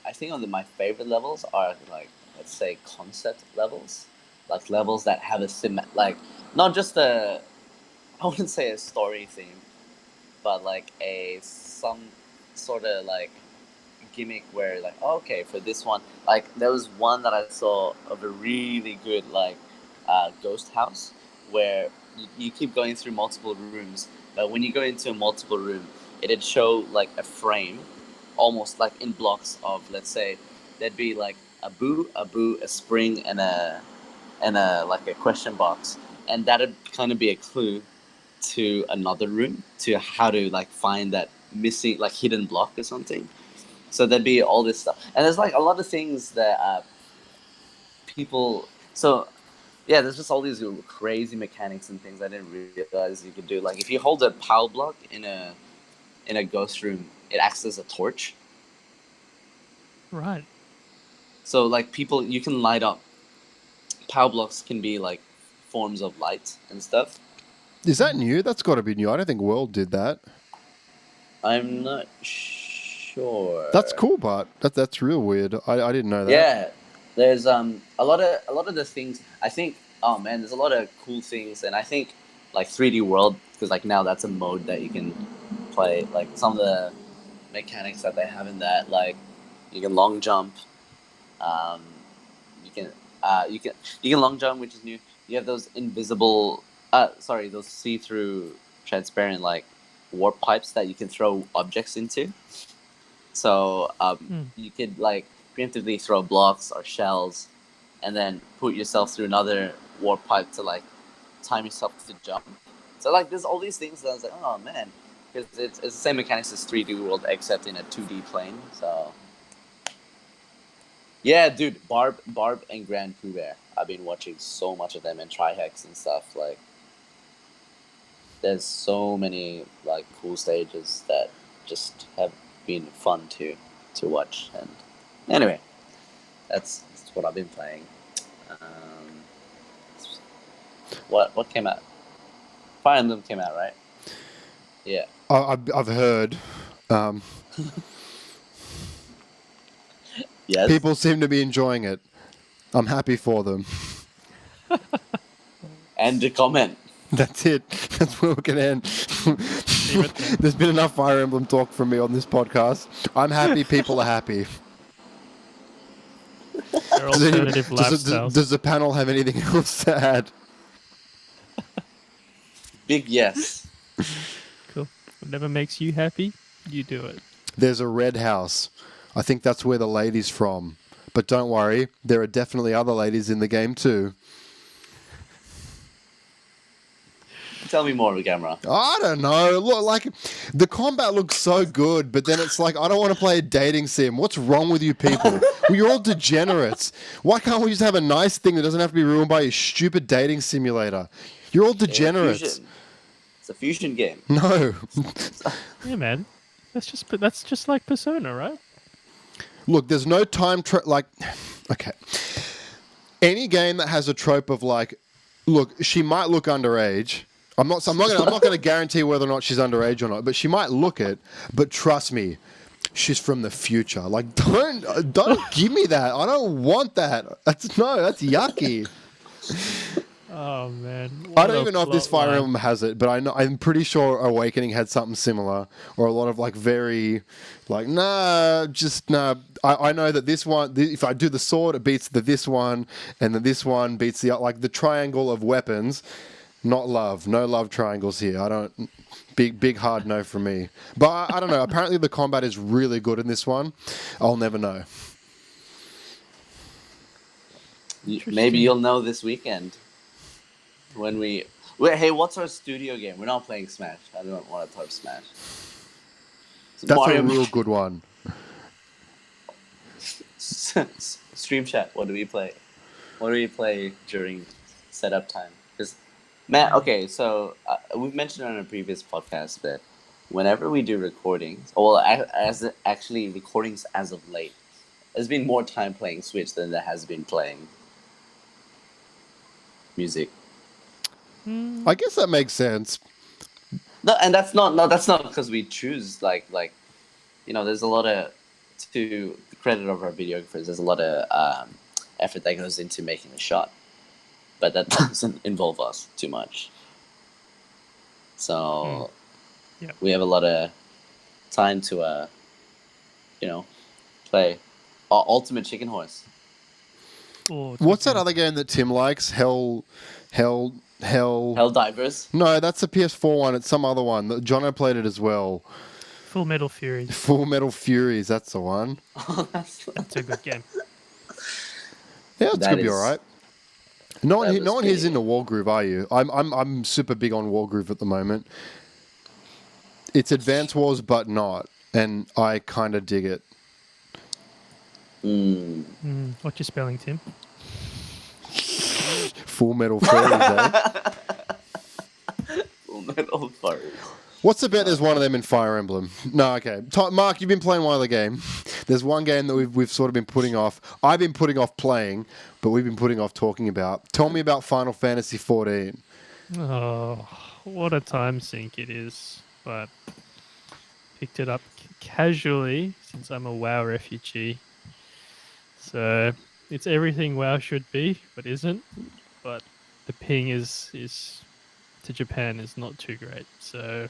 Speaker 2: I think my favorite levels are like, let's say, concept levels, like levels that have a like not just I wouldn't say a story theme, but like some sort of like gimmick where like, oh, okay, for this one, like there was one that I saw of a really good like ghost house where you keep going through multiple rooms, but when you go into a multiple room, it'd show like a frame, almost like in blocks of, let's say, there'd be like a boo, a spring, and a like a question box, and that'd kind of be a clue to another room to how to like find that missing like hidden block or something. So there'd be all this stuff, and there's like a lot of things that people. So yeah, there's just all these crazy mechanics and things I didn't realize you could do. Like if you hold a power block in a ghost room, it acts as a torch.
Speaker 3: Right.
Speaker 2: So like people, you can light up. Power blocks can be like forms of light and stuff.
Speaker 1: Is that new? That's got to be new. I don't think World did that.
Speaker 2: I'm not sure.
Speaker 1: That's cool, but that's real weird. I didn't know that.
Speaker 2: Yeah, there's a lot of the things. I think, oh man, there's a lot of cool things, and I think like 3D World, because like now that's a mode that you can play. Like some of the mechanics that they have in that, like you can long jump, um, you can you can long jump, which is new. You have those invisible, those see-through, transparent like warp pipes that you can throw objects into. So you could like preemptively throw blocks or shells, and then put yourself through another warp pipe to like time yourself to jump. So like there's all these things that I was like, oh man, because it's the same mechanics as 3D World except in a 2D plane. So yeah, dude, Barb and Grand Pooh Bear. I've been watching so much of them and Trihex and stuff. Like, there's so many like cool stages that just have been fun to watch. And anyway, that's what I've been playing. What came out? Fire Emblem came out, right? Yeah.
Speaker 1: I've heard.
Speaker 2: Yes.
Speaker 1: People seem to be enjoying it. I'm happy for them.
Speaker 2: And the comment.
Speaker 1: That's it. That's where we can end. There's been enough Fire Emblem talk from me on this podcast. I'm happy. People are happy.
Speaker 3: Their alternative lifestyles.
Speaker 1: Does the panel have anything else to add?
Speaker 2: Big yes.
Speaker 3: Cool. Whatever makes you happy, you do it.
Speaker 1: There's a red house. I think that's where the lady's from. But don't worry, there are definitely other ladies in the game too.
Speaker 2: Tell me more, Gamra.
Speaker 1: I don't know. Look, like, the combat looks so good, but then it's like, I don't want to play a dating sim. What's wrong with you people? Well, you're all degenerates. Why can't we just have a nice thing that doesn't have to be ruined by your stupid dating simulator? You're all degenerates.
Speaker 2: It's a fusion game.
Speaker 1: No.
Speaker 3: Yeah, man. That's just like Persona, right?
Speaker 1: Look, there's no time okay. Any game that has a trope of like, look, she might look underage. I'm not going to guarantee whether or not she's underage or not, but she might look it. But trust me, she's from the future. Like, don't give me that. I don't want that. That's yucky.
Speaker 3: Oh man.
Speaker 1: I don't even know if this Fire Emblem has it, but I'm pretty sure Awakening had something similar, or a lot of like very, like nah. I know that this one, if I do the sword, it beats this one, and then this one beats the triangle of weapons. Not love. No love triangles here. I don't. Big hard no from me. But I don't know. Apparently the combat is really good in this one. I'll never know.
Speaker 2: Maybe you'll know this weekend. When hey, what's our studio game? We're not playing Smash. I don't want to touch Smash.
Speaker 1: That's a real good one.
Speaker 2: Stream chat. What do we play? What do we play during setup time? Because, man, okay, so we've mentioned on a previous podcast that whenever we do recordings, actually recordings as of late, there's been more time playing Switch than there has been playing music.
Speaker 1: I guess that makes sense.
Speaker 2: No, and that's not because we choose like there's a lot of, to the credit of our videographers, there's a lot of effort that goes into making the shot, but that doesn't involve us too much. So we have a lot of time to play Ultimate Chicken Horse.
Speaker 1: What's that other game that Tim likes?
Speaker 2: Helldivers?
Speaker 1: No, that's a PS4 one. It's some other one. Jono played it as well.
Speaker 3: Full Metal Furies.
Speaker 1: Full Metal Furies, that's the one.
Speaker 3: That's a good game.
Speaker 1: Yeah, it's gonna be alright. No one here's into Wargroove, are you? I'm super big on Wargroove at the moment. It's Advance Wars, but not, and I kind of dig it.
Speaker 3: What's your spelling, Tim?
Speaker 1: Full Metal Furries, eh?
Speaker 2: Full Metal Furries.
Speaker 1: What's the bet there's one of them in Fire Emblem? No, okay. Mark, you've been playing one other game. There's one game that we've sort of been putting off. I've been putting off playing, but we've been putting off talking about. Tell me about Final Fantasy XIV.
Speaker 3: Oh, what a time sink it is. But picked it up casually since I'm a WoW refugee. So it's everything WoW should be, but isn't. But the ping is to Japan is not too great. So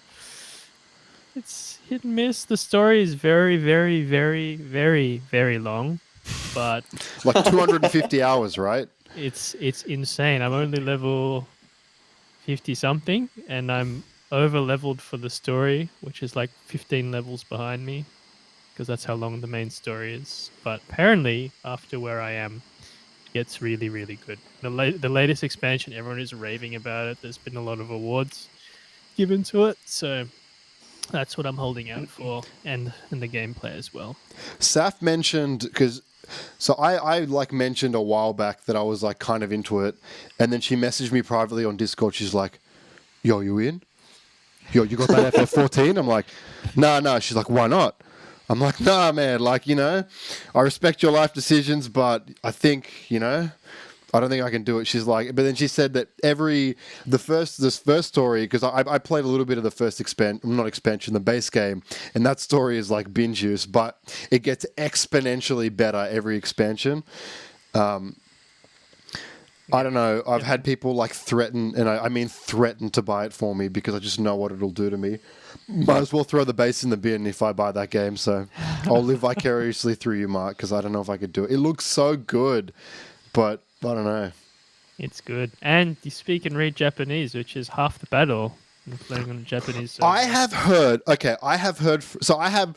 Speaker 3: it's hit and miss. The story is very, very, very, very, very long, but
Speaker 1: like 250 hours, right?
Speaker 3: It's insane. I'm only level 50 something, and I'm over leveled for the story, which is like 15 levels behind me, because that's how long the main story is. But apparently, after where I am, it gets really, really good. The latest expansion, everyone is raving about it. There's been a lot of awards given to it, so That's what I'm holding out for, and the gameplay as well.
Speaker 1: Saf mentioned because. So I like mentioned a while back that I was like kind of into it, and then she messaged me privately on Discord. She's like, "Yo, you in? Yo, you got that FF14?" I'm like, "Nah." She's like, "Why not?" I'm like, "Nah, man. Like, I respect your life decisions, but I think, I don't think I can do it." She's like, but then she said that this first story, because I played a little bit of the first the base game, and that story is like binge use, but it gets exponentially better every expansion. I don't know. I've had people like threaten, and I mean threaten to buy it for me because I just know what it'll do to me. Might as well throw the base in the bin if I buy that game. So I'll live vicariously through you, Mark, because I don't know if I could do it. It looks so good, but I don't know.
Speaker 3: It's good, and you speak and read Japanese, which is half the battle. Playing on a Japanese server.
Speaker 1: I have heard. So I have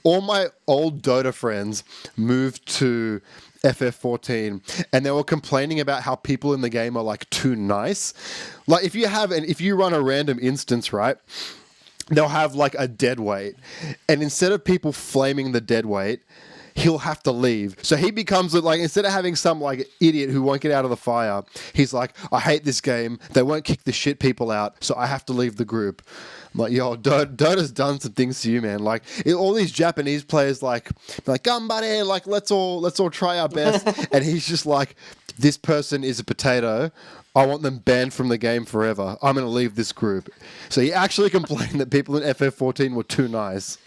Speaker 1: all my old Dota friends moved to FF14, and they were complaining about how people in the game are like too nice. Like if you run a random instance, right? They'll have like a dead weight, and instead of people flaming the dead weight, he'll have to leave. So he becomes like, instead of having some like idiot who won't get out of the fire, he's like, "I hate this game. They won't kick the shit people out, so I have to leave the group." I'm like, yo, Dota's done some things to you, man. Like all these Japanese players, like "Gambare," like let's all try our best, and he's just like, "This person is a potato. I want them banned from the game forever. I'm going to leave this group." So he actually complained that people in FF14 were too nice.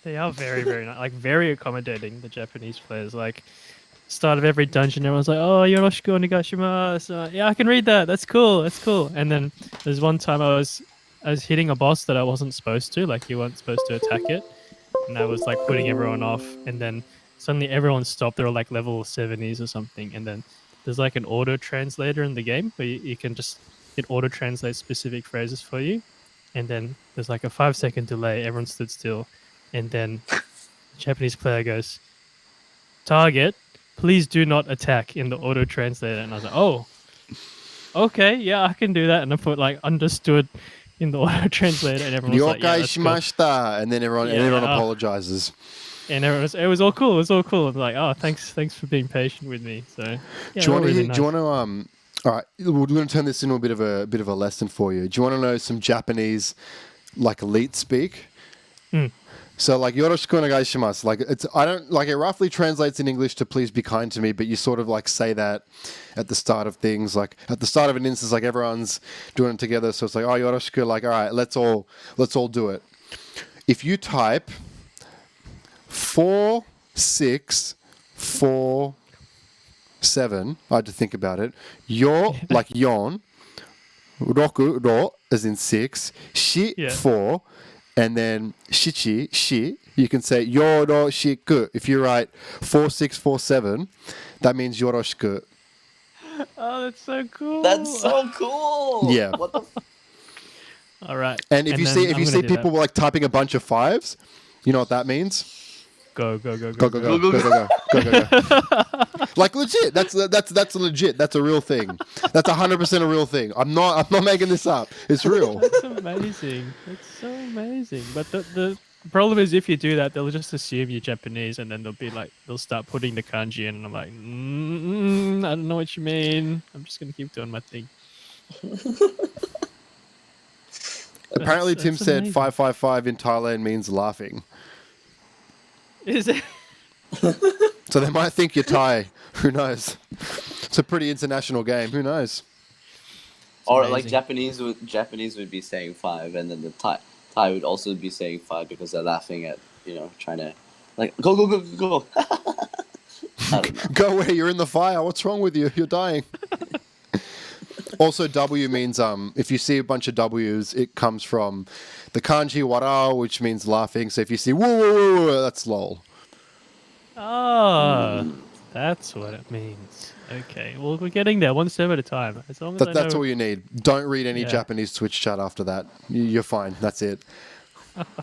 Speaker 3: They are very, very nice, like very accommodating. The Japanese players, like start of every dungeon, everyone's like, "Oh, yoroshiku onegaishimasu." Yeah, I can read that. That's cool. That's cool. And then there's one time I was hitting a boss that I wasn't supposed to. Like you weren't supposed to attack it, and I was like putting everyone off. And then suddenly everyone stopped. They were like level 70s or something. And then there's like an auto translator in the game where you can just it auto translates specific phrases for you. And then there's like a 5-second delay. Everyone stood still. And then the Japanese player goes, "Target, please do not attack," in the auto translator. And I was like, "Oh, okay, yeah, I can do that." And I put like understood in the auto translator, and everyone was like, "Yeah, that's cool."
Speaker 1: Shimashita, and then everyone
Speaker 3: Yeah.
Speaker 1: apologizes.
Speaker 3: And it was all cool. It was all cool. I'm like, "Oh, thanks for being patient with me." So yeah,
Speaker 1: Do you want to?
Speaker 3: really
Speaker 1: Do you want to? All right, we're going to turn this into a bit of a lesson for you. Do you want to know some Japanese, like elite speak? So like yoroshiku onegaishimasu, like it roughly translates in English to "please be kind to me," but you sort of like say that at the start of things, like at the start of an instance, like everyone's doing it together, so it's like, "Oh, yoroshiku," like, all right, let's all do it. If you type 4647, I had to think about it. Like yon, roku ro as in 6, shi 4. And then shichi, shi, you can say yoroshiku. If you write 4647, that means yoroshiku.
Speaker 3: Oh, that's so cool.
Speaker 2: That's so cool.
Speaker 1: Yeah.
Speaker 2: What the?
Speaker 3: All right.
Speaker 1: And if you see people like typing a bunch of 5s, you know what that means?
Speaker 3: Go.
Speaker 1: Go. Like legit. That's legit. That's a real thing. That's 100% a real thing. I'm not making this up. It's real.
Speaker 3: That's amazing. It's so amazing. But the problem is, if you do that, they'll just assume you're Japanese, and then they'll start putting the kanji in, and I'm like, I don't know what you mean. I'm just gonna keep doing my thing.
Speaker 1: Apparently, Tim said
Speaker 3: amazing.
Speaker 1: 555 in Thailand means laughing.
Speaker 3: Is it?
Speaker 1: So they might think you're Thai. Who knows? It's a pretty international game. Who knows?
Speaker 2: Or
Speaker 3: amazing.
Speaker 2: like Japanese would be saying 5, and then the Thai would also be saying 5 because they're laughing at trying to like go. I don't know.
Speaker 1: Go away, you're in the fire. What's wrong with you? You're dying. Also, W means if you see a bunch of W's, it comes from the kanji wara, which means laughing. So if you see woo, that's lol.
Speaker 3: Oh, that's what it means. Okay, well, we're getting there one step at a time. As long as
Speaker 1: That's all you need. Don't read any Japanese Twitch chat after that. You're fine. That's it.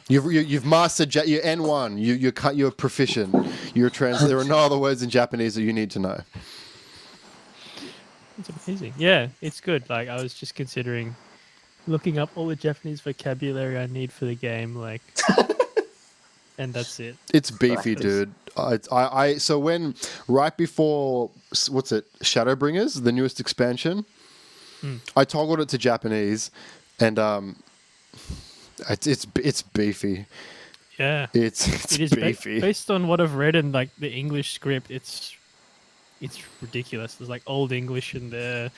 Speaker 1: You've mastered you're N1. You're proficient. There are no other words in Japanese that you need to know.
Speaker 3: It's amazing. Yeah, it's good. Like I was just considering looking up all the Japanese vocabulary I need for the game, like, and that's it.
Speaker 1: It's beefy,
Speaker 2: Practice.
Speaker 1: dude. So when right before what's it, Shadowbringers, the newest expansion, I toggled it to Japanese, and it's beefy.
Speaker 3: Yeah,
Speaker 1: It's
Speaker 3: it is
Speaker 1: beefy.
Speaker 3: based on what I've read in like the English script. It's ridiculous. There's like old English in there.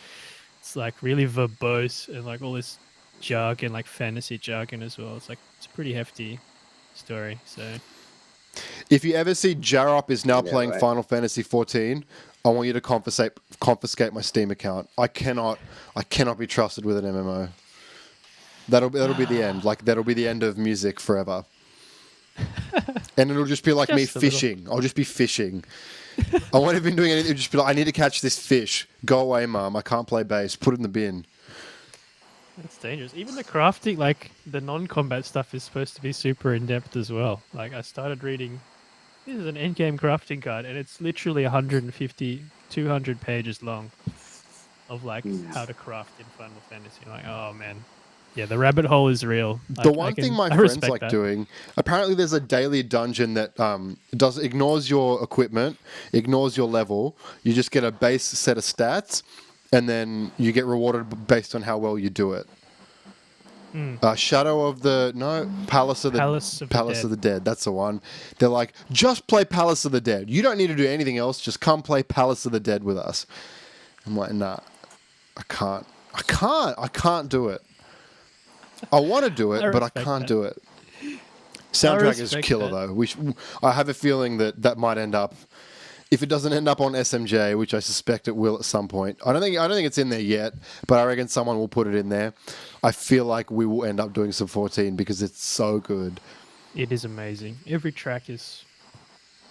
Speaker 3: It's like really verbose and like all this jargon, like fantasy jargon as well. It's like it's a pretty hefty story. So
Speaker 1: If you ever see Jarop is now
Speaker 2: Yeah,
Speaker 1: playing
Speaker 2: right.
Speaker 1: Final Fantasy 14, I want you to confiscate my Steam account. I cannot be trusted with an MMO. That'll be the end. Like that'll be the end of music forever. And it'll just be like me
Speaker 3: Just a little.
Speaker 1: fishing. I'll just be fishing. I won't have been doing anything. It'll just be like, I need to catch this fish. Go away, Mum. I can't play bass. Put it in the bin.
Speaker 3: It's dangerous. Even the crafting, like the non-combat stuff, is supposed to be super in depth as well. Like I started reading. This is an endgame crafting guide, and it's literally 150, 200 pages long of like how to craft in Final Fantasy. Like, oh man, yeah, the rabbit hole is real.
Speaker 1: The one thing my
Speaker 3: I
Speaker 1: friends
Speaker 3: respect
Speaker 1: like
Speaker 3: that.
Speaker 1: doing, apparently there's a daily dungeon that ignores your equipment, ignores your level. You just get a base set of stats, and then you get rewarded based on how well you do it. Palace of the Dead. That's the one. They're like, just play Palace of the Dead. You don't need to do anything else. Just come play Palace of the Dead with us. I'm like, nah, I can't do it. I want to do it,
Speaker 3: I
Speaker 1: but I
Speaker 3: respect
Speaker 1: can't
Speaker 3: that.
Speaker 1: do it. Soundtrack is
Speaker 3: respect
Speaker 1: killer
Speaker 3: that.
Speaker 1: though. I have a feeling that might end up. If it doesn't end up on SMJ, which I suspect it will at some point, I don't think it's in there yet, but I reckon someone will put it in there. I feel like we will end up doing some 14 because it's so good.
Speaker 3: It is amazing. Every track is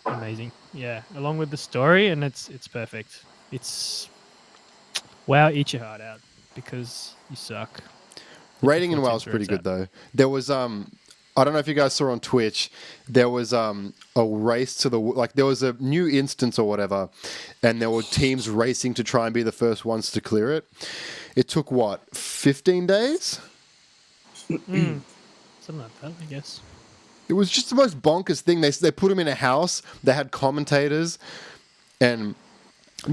Speaker 3: amazing. Yeah, along with the story, and it's perfect. It's wow, eat your heart out because you suck.
Speaker 1: Rating in
Speaker 3: 14's
Speaker 1: WoW is
Speaker 3: where
Speaker 1: pretty
Speaker 3: it's
Speaker 1: good
Speaker 3: at.
Speaker 1: though. There was I don't know if you guys saw on Twitch, there was a race to there was a new instance or whatever, and there were teams racing to try and be the first ones to clear it. It took 15 days?
Speaker 3: Something like that, I guess.
Speaker 1: It was just the most bonkers thing. They put them in a house. They had commentators, and it's a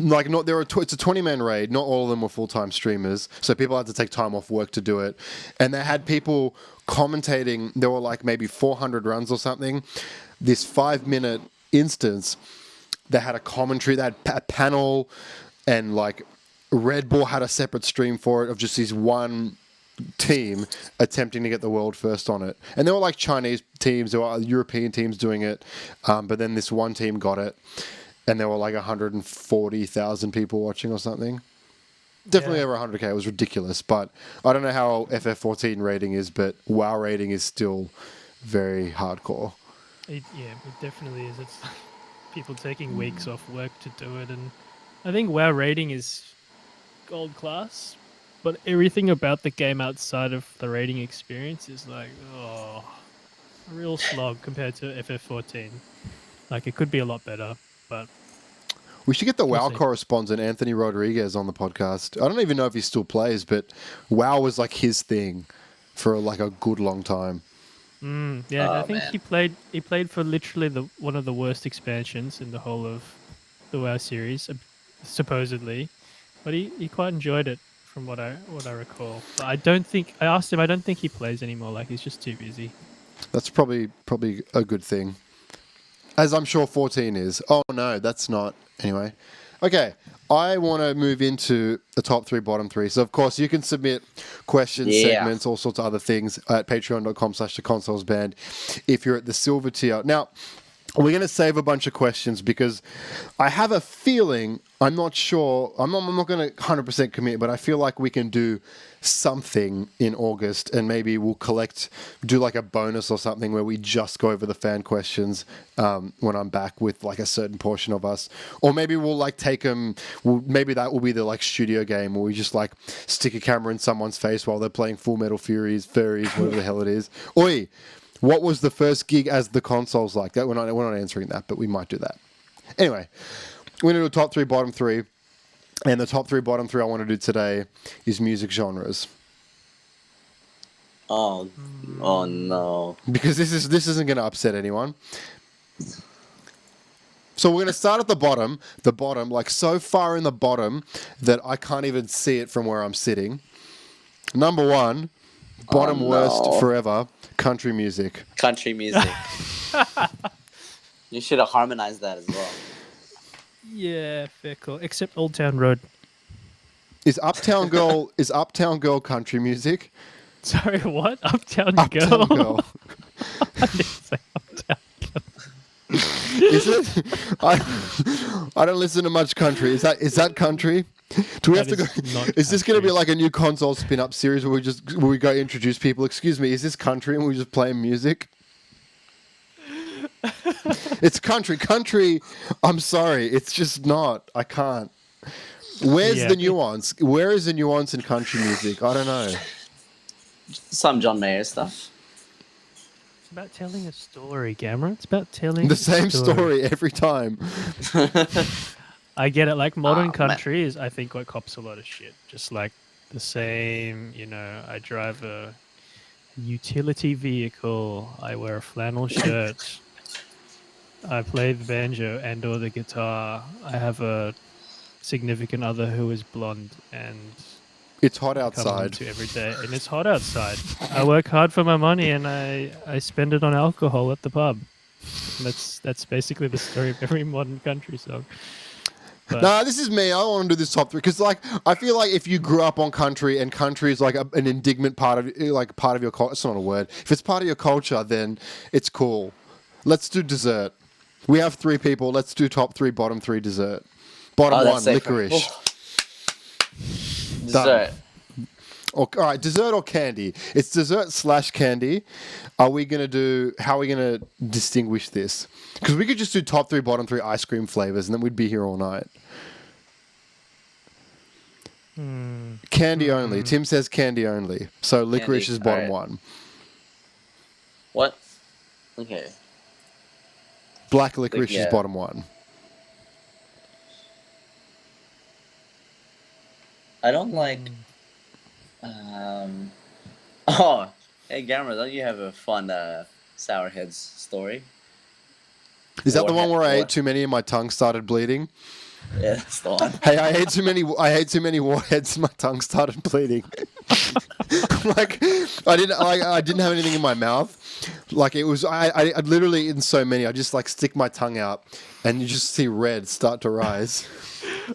Speaker 1: 20-man raid. Not all of them were full-time streamers, so people had to take time off work to do it. And they had people commentating. There were like maybe 400 runs or something. This 5-minute instance, they had a commentary. They had a panel, and like Red Bull had a separate stream for it of just this one team attempting to get the world first on it. And there were like Chinese teams, there were European teams doing it, but then this one team got it, and there were like 140,000 people watching or something. Definitely
Speaker 3: Yeah.
Speaker 1: over 100k. It was ridiculous, but I don't know how FF14 rating is, but WoW rating is still very hardcore.
Speaker 3: It definitely is. It's people taking weeks off work to do it, and I think WoW rating is gold class, but everything about the game outside of the rating experience is like, oh, a real slog compared to FF14. Like it could be a lot better, but
Speaker 1: We should get the WoW
Speaker 3: see.
Speaker 1: correspondent Anthony Rodriguez on the podcast. I don't even know if he still plays, but WoW was like his thing for like a good long time.
Speaker 3: yeah, I
Speaker 2: Oh,
Speaker 3: think
Speaker 2: man.
Speaker 3: he played for literally one of the worst expansions in the whole of the WoW series, supposedly, but he quite enjoyed it from what I recall. But I asked him. I don't think he plays anymore. Like he's just too busy.
Speaker 1: That's probably a good thing. As I'm sure 14 is. Oh no, that's not. Anyway. Okay. I want to move into the top 3, bottom 3. So, of course, you can submit questions,
Speaker 2: Yeah.
Speaker 1: segments, all sorts of other things at patreon.com/theconsolesband if you're at the silver tier. Now, we're going to save a bunch of questions because I have a feeling, I'm not sure, I'm not going to 100% commit, but I feel like we can do something in August, and maybe we'll do like a bonus or something where we just go over the fan questions when I'm back with like a certain portion of us. Or maybe we'll like take them, maybe that will be the like studio game where we just like stick a camera in someone's face while they're playing Full Metal Furries, whatever the hell it is. Oi! What was the first gig as the Consouls like? That we're not answering that, but we might do that. Anyway, we're going to do top 3, bottom 3. And the top 3, bottom 3 I want to do today is music genres.
Speaker 2: Oh, oh no.
Speaker 1: Because this isn't going to upset anyone. So we're going to start at the bottom, like so far in the bottom that I can't even see it from where I'm sitting. Number 1, bottom worst forever, country music.
Speaker 2: Country music. You should have harmonized that as well.
Speaker 3: Yeah, fair call. Except Old Town Road.
Speaker 1: Is Uptown Girl country music?
Speaker 3: Sorry, what? Uptown
Speaker 1: Uptown
Speaker 3: Girl?
Speaker 1: Girl.
Speaker 3: I didn't say Uptown Girl.
Speaker 1: Is it? I don't listen to much country. Is that country? Do we have to go? Is this going to be like a new console spin-up series where we go introduce people? Excuse me, is this country and we just play music? It's country. I'm sorry, it's just not. I can't. Where's the nuance? Where is the nuance in country music? I don't know.
Speaker 2: Some John Mayer stuff.
Speaker 3: It's about telling a story, Gamra. It's about telling
Speaker 1: the same story every time.
Speaker 3: I get it. Like modern country is, I think, what cops a lot of shit. Just like the same, I drive a utility vehicle. I wear a flannel shirt. I play the banjo and or the guitar. I have a significant other who is blonde and
Speaker 1: it's hot
Speaker 3: come
Speaker 1: outside
Speaker 3: to every day, and it's hot outside. I work hard for my money and I spend it on alcohol at the pub. That's basically the story of every modern country song.
Speaker 1: No, this is me. I want to do this top 3 because, I feel like if you grew up on country and country is like an indignant part of your culture, it's not a word. If it's part of your culture, then it's cool. Let's do dessert. We have 3 people. Let's do top 3, bottom 3 dessert. Bottom 1, licorice.
Speaker 2: Dessert.
Speaker 1: All right, dessert or candy? It's dessert / candy. How are we going to distinguish this? Because we could just do top 3, bottom 3 ice cream flavors, and then we'd be here all night. Candy only. Tim says candy only. So licorice is bottom 1.
Speaker 2: What? Okay.
Speaker 1: Black licorice is bottom 1.
Speaker 2: I don't like. Oh, hey Gamra, don't you have a fun sour heads story?
Speaker 1: Is that the one where I ate too many and my tongue started bleeding?
Speaker 2: Yeah, that's the one.
Speaker 1: Hey, I ate too many warheads and my tongue started bleeding. I didn't have anything in my mouth. Like it was, I literally eaten so many. I just stick my tongue out, and you just see red start to rise.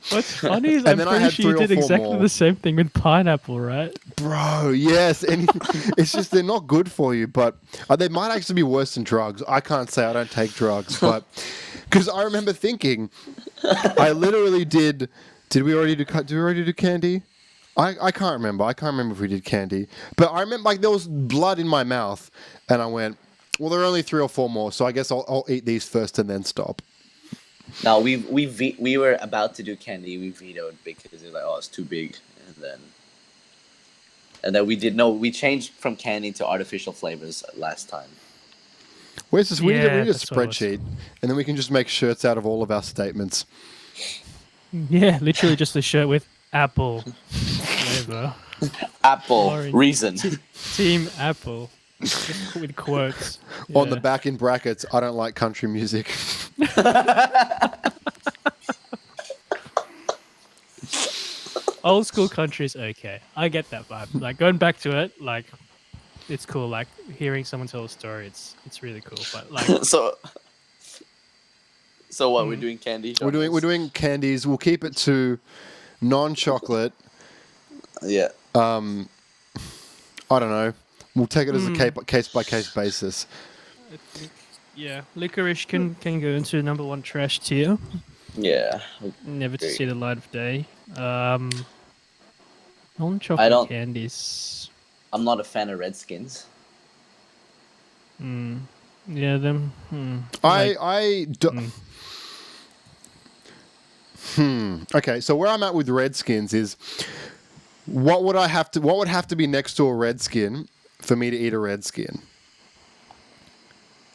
Speaker 3: What's funny is I'm pretty sure you did exactly the same thing with pineapple, right?
Speaker 1: Bro, yes. And it's just they're not good for you, but they might actually be worse than drugs. I can't say I don't take drugs, but because I remember thinking, I literally did. Did we already do candy? I can't remember. I can't remember if we did candy, but I remember there was blood in my mouth, and I went, well, there are only 3 or 4 more, so I guess I'll eat these first and then stop.
Speaker 2: No, we were about to do candy. We vetoed because it was it's too big, and then we changed from candy to artificial flavors last time.
Speaker 1: Where's this? We need a spreadsheet, and then we can just make shirts out of all of our statements.
Speaker 3: Yeah, literally just a shirt with apple flavor.
Speaker 2: Apple
Speaker 3: Orange.
Speaker 2: Reason.
Speaker 3: Team Apple. Just with quotes.
Speaker 1: On the back in brackets, I don't like country music.
Speaker 3: Old school country is okay. I get that vibe. Going back to it, it's cool. Hearing someone tell a story, it's really cool. But
Speaker 2: So what? We're doing candy.
Speaker 1: We're doing candies. We'll keep it to non-chocolate.
Speaker 2: Yeah.
Speaker 1: I don't know. We'll take it as a case by case basis.
Speaker 3: I think, licorice can go into number 1 trash tier.
Speaker 2: Yeah.
Speaker 3: Never to see the light of day. Non-chocolate candies.
Speaker 2: I'm not a fan of Redskins.
Speaker 3: Yeah, them.
Speaker 1: Okay, so where I'm at with Redskins is, what would have to be next to a Redskin for me to eat a Redskin?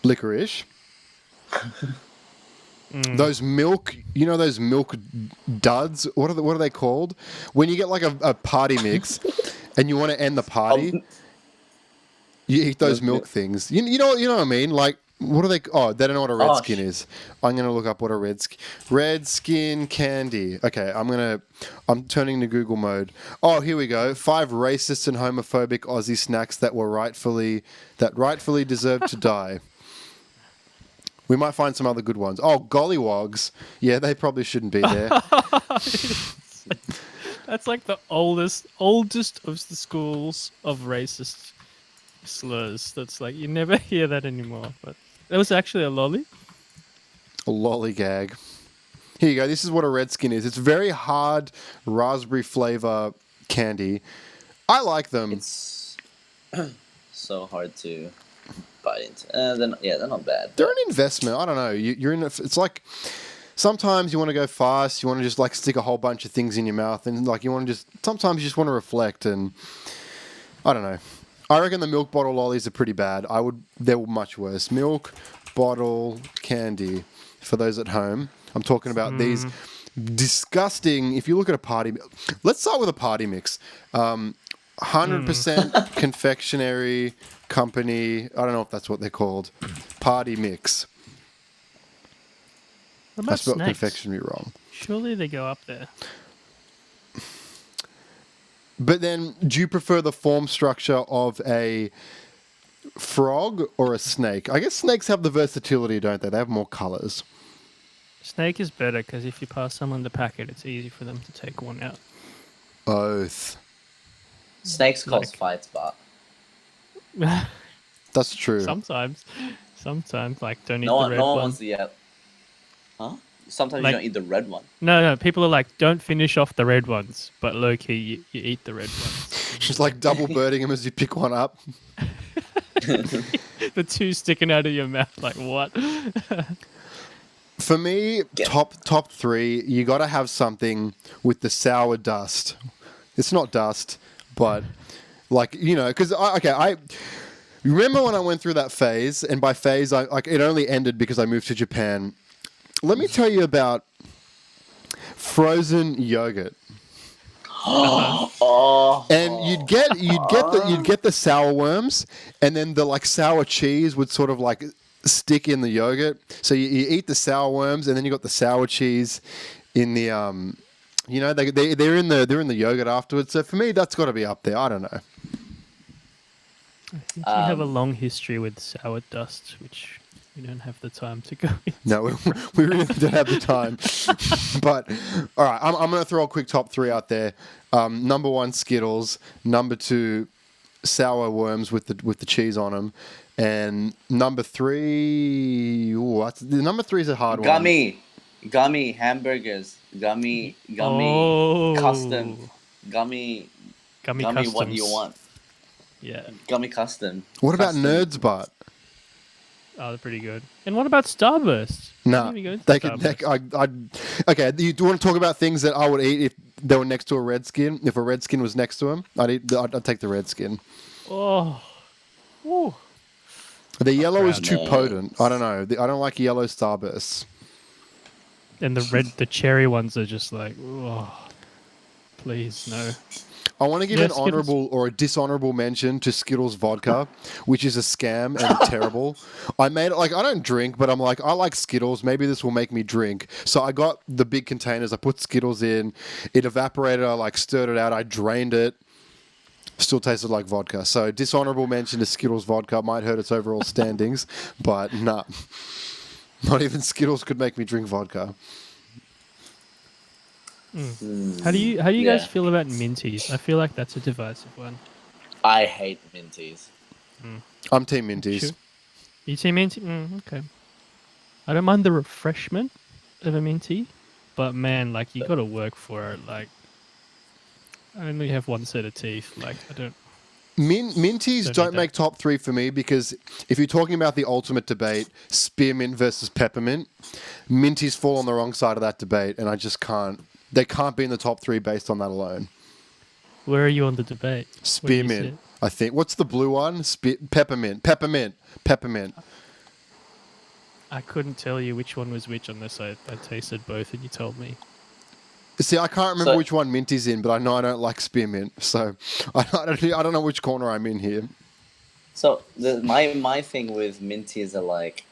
Speaker 1: Licorice. Those milk, those milk duds. What are they called? When you get a party mix, and you want to end the party. You eat those
Speaker 2: Milk.
Speaker 1: milk things. You know what I mean? Like, what are they? Oh, they don't know what a red skin is. I'm gonna look up what a red skin candy. Okay, I'm turning to Google mode. Oh, here we go. 5 racist and homophobic Aussie snacks that rightfully deserve to die. We might find some other good ones. Oh, gollywogs. Yeah, they probably shouldn't be there.
Speaker 3: That's like the oldest of the schools of racist slurs. That's like you never hear that anymore. But that was actually a lolly.
Speaker 1: A lollygag. Here you go. This is what a red skin is. It's very hard raspberry flavor candy. I like them.
Speaker 2: It's so hard to bite into. They're not bad.
Speaker 1: They're an investment. I don't know. You're in. It's like sometimes you want to go fast. You want to just like stick a whole bunch of things in your mouth, and like you want to just. Sometimes you just want to reflect, and I don't know. I reckon the milk bottle lollies are pretty bad. They're much worse. Milk bottle candy. For those at home, I'm talking about these disgusting. If you look at a party, let's start with a party mix. 100% confectionery company. I don't know if that's what they're called. Party mix.
Speaker 3: What
Speaker 1: I
Speaker 3: about
Speaker 1: spelled
Speaker 3: snakes?
Speaker 1: confectionery wrong.
Speaker 3: Surely they go up there.
Speaker 1: But then, do you prefer the form structure of a frog or a snake? I guess snakes have the versatility, don't they? They have more colors.
Speaker 3: Snake is better because if you pass someone the packet, it's easy for them to take one out.
Speaker 1: Both.
Speaker 2: Snakes cause fights, but
Speaker 1: That's true.
Speaker 3: Sometimes, like don't eat
Speaker 2: no
Speaker 3: the
Speaker 2: one,
Speaker 3: red
Speaker 2: no one
Speaker 3: one.
Speaker 2: wants to eat. Huh? Sometimes
Speaker 3: Like-
Speaker 2: you don't eat the red one.
Speaker 3: No, people are like, don't finish off the red ones, but low key, you eat the red ones.
Speaker 1: Just like double birding them as you pick one up.
Speaker 3: The two sticking out of your mouth, like what?
Speaker 1: For me, top 3, you got to have something with the sour dust. It's not dust, but like, you know, because I remember when I went through that phase, and by phase, it only ended because I moved to Japan. Let me tell you about frozen yogurt.
Speaker 2: Oh.
Speaker 1: And you'd get the sour worms, and then the like sour cheese would sort of like stick in the yogurt. So you eat the sour worms, and then you got the sour cheese in the you know, they're in the yogurt afterwards. So for me, that's got to be up there. I don't know.
Speaker 3: I think you have a long history with sour dust, which we don't have the time to go into.
Speaker 1: No, we really don't have the time. But all right, I'm going to throw a quick top 3 out there. Number 1, Skittles. Number 2, sour worms with the cheese on them. And number 3, number 3 is a hard one.
Speaker 2: Gummy hamburgers, gummy
Speaker 3: Oh.
Speaker 2: custom, gummy
Speaker 3: Customs.
Speaker 2: what do you want?
Speaker 3: Yeah.
Speaker 2: Gummy custom.
Speaker 1: What about
Speaker 2: Custom.
Speaker 1: Nerds Butt?
Speaker 3: Oh, they're pretty good. And what about Starburst?
Speaker 1: Nah,
Speaker 3: Don't even go into
Speaker 1: they could.
Speaker 3: Starburst.
Speaker 1: Okay, do you want to talk about things that I would eat if they were next to a red skin? If a red skin was next to them, I'd take the red skin.
Speaker 3: Oh. Ooh.
Speaker 1: The yellow is too
Speaker 2: Nerds.
Speaker 1: potent. I don't know. I don't like yellow Starbursts.
Speaker 3: And the cherry ones are just like, oh, please, no.
Speaker 1: I want to give
Speaker 3: Yeah,
Speaker 1: an
Speaker 3: Skittles.
Speaker 1: honourable or a dishonourable mention to Skittles vodka, which is a scam and terrible. I made it like I don't drink, but I'm like I like Skittles. Maybe this will make me drink. So I got the big containers. I put Skittles in. It evaporated. I like stirred it out. I drained it. Still tasted like vodka. So dishonourable mention to Skittles vodka. Might hurt its overall standings, but nah. Not even Skittles could make me drink vodka.
Speaker 3: How do you guys
Speaker 2: Yeah.
Speaker 3: feel about minties? I feel like that's a divisive one.
Speaker 2: I hate minties.
Speaker 1: I'm Team Minties.
Speaker 3: Sure. You team minty? Okay. I don't mind the refreshment of a minty, but man, like you got to work for it. Like I only have one set of teeth. Like I don't.
Speaker 1: Minties
Speaker 3: Don't
Speaker 1: don't
Speaker 3: need
Speaker 1: make
Speaker 3: that.
Speaker 1: top 3 for me because if you're talking about the ultimate debate, spearmint versus peppermint, minties fall on the wrong side of that debate, and I just can't. They can't be in the top 3 based on that alone.
Speaker 3: Where are you on the debate? Where do you
Speaker 1: Spearmint,
Speaker 3: sit?
Speaker 1: I think. What's the blue one? Peppermint.
Speaker 3: I couldn't tell you which one was which unless I tasted both and you told me.
Speaker 1: See, I can't remember
Speaker 2: So-
Speaker 1: which one mint is in, but I know I don't like spearmint, so I don't know which corner I'm in here.
Speaker 2: So my thing with minties are like,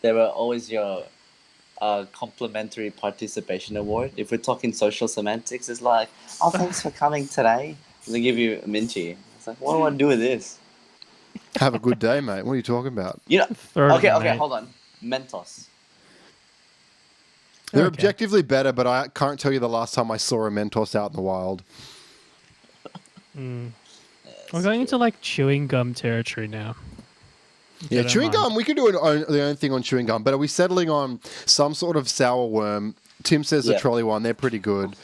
Speaker 2: they were always your complimentary participation award. If we're talking social semantics, it's like, oh, thanks for coming today. They give you a minty. It's like, what do I do with this?
Speaker 1: Have a good day, mate. What are you talking about?
Speaker 2: You know?
Speaker 3: Throw it
Speaker 2: Okay,
Speaker 3: in,
Speaker 2: okay,
Speaker 3: mate.
Speaker 2: hold on. Mentos.
Speaker 1: They're
Speaker 3: Okay.
Speaker 1: objectively better, but I can't tell you the last time I saw a Mentos out in the wild.
Speaker 3: Mm. We're going into like chewing gum territory now. which I
Speaker 1: Yeah,
Speaker 3: don't
Speaker 1: chewing
Speaker 3: mind.
Speaker 1: gum. We could do the own thing on chewing gum, but are we settling on some sort of sour worm? Tim says the
Speaker 2: Yeah.
Speaker 1: trolley one. They're pretty good.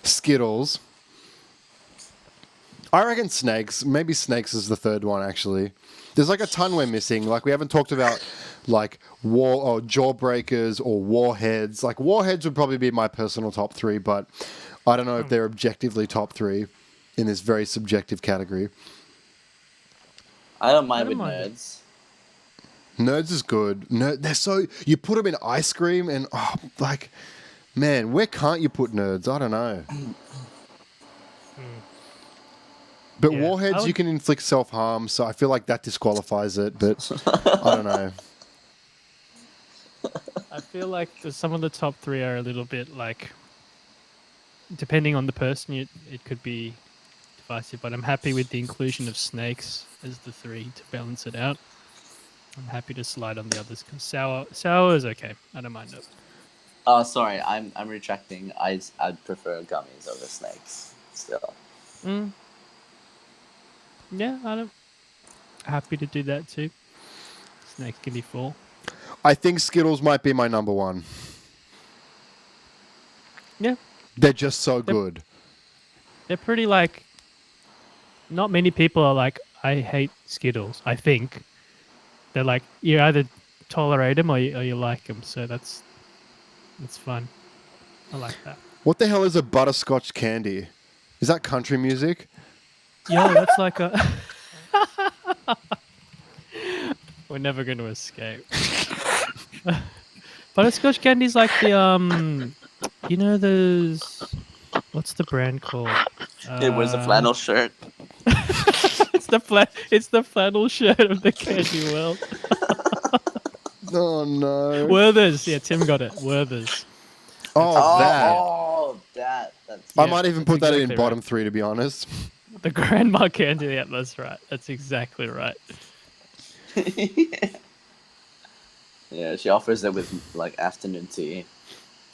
Speaker 1: Skittles. I reckon snakes. Maybe snakes is the third one, actually. There's like a ton we're missing. Like we haven't talked about like war or jawbreakers or warheads. Like warheads would probably be my personal top three, but I don't know if they're objectively top three in this very subjective category.
Speaker 2: I don't mind
Speaker 3: I don't
Speaker 2: with
Speaker 3: mind it.
Speaker 2: nerds.
Speaker 1: Nerds is good. They're so you put them in ice cream and like, man, where can't you put nerds? I don't know. But
Speaker 3: Yeah,
Speaker 1: warheads,
Speaker 3: I would-
Speaker 1: you can inflict self-harm, so I feel like that disqualifies it. But I don't know.
Speaker 3: I feel like some of the top three are a little bit like, depending on the person, it could be divisive. But I'm happy with the inclusion of snakes as the three to balance it out. I'm happy to slide on the others because sour is okay. I don't mind it.
Speaker 2: Oh, sorry, I'm retracting. I'd prefer gummies over snakes. Still.
Speaker 3: Mm. Yeah, I don't. Happy to do that too. Snakes can be full.
Speaker 1: I think Skittles might be my number one.
Speaker 3: Yeah,
Speaker 1: They're just so good.
Speaker 3: they're pretty like. Not many people are like, I hate Skittles. I think they're like, you either tolerate them or you like them. So that's fun. I like that.
Speaker 1: What the hell is a butterscotch candy? Is that country music?
Speaker 3: Yo, that's like a. We're never going to escape. Butterscotch candy's like the you know those. What's the brand called?
Speaker 2: It wears a flannel shirt.
Speaker 3: It's the flannel shirt of the candy world.
Speaker 1: Oh no!
Speaker 3: Werther's. Yeah, Tim got it. Werther's.
Speaker 1: Oh, that.
Speaker 2: Oh, that. That's.
Speaker 1: I
Speaker 3: Yeah,
Speaker 1: might even
Speaker 3: that's
Speaker 1: put that in
Speaker 3: exactly
Speaker 1: bottom
Speaker 3: right.
Speaker 1: three, to be honest.
Speaker 3: The grandma candy. Yeah, that's right. That's exactly right.
Speaker 2: Yeah, she offers it with like afternoon tea.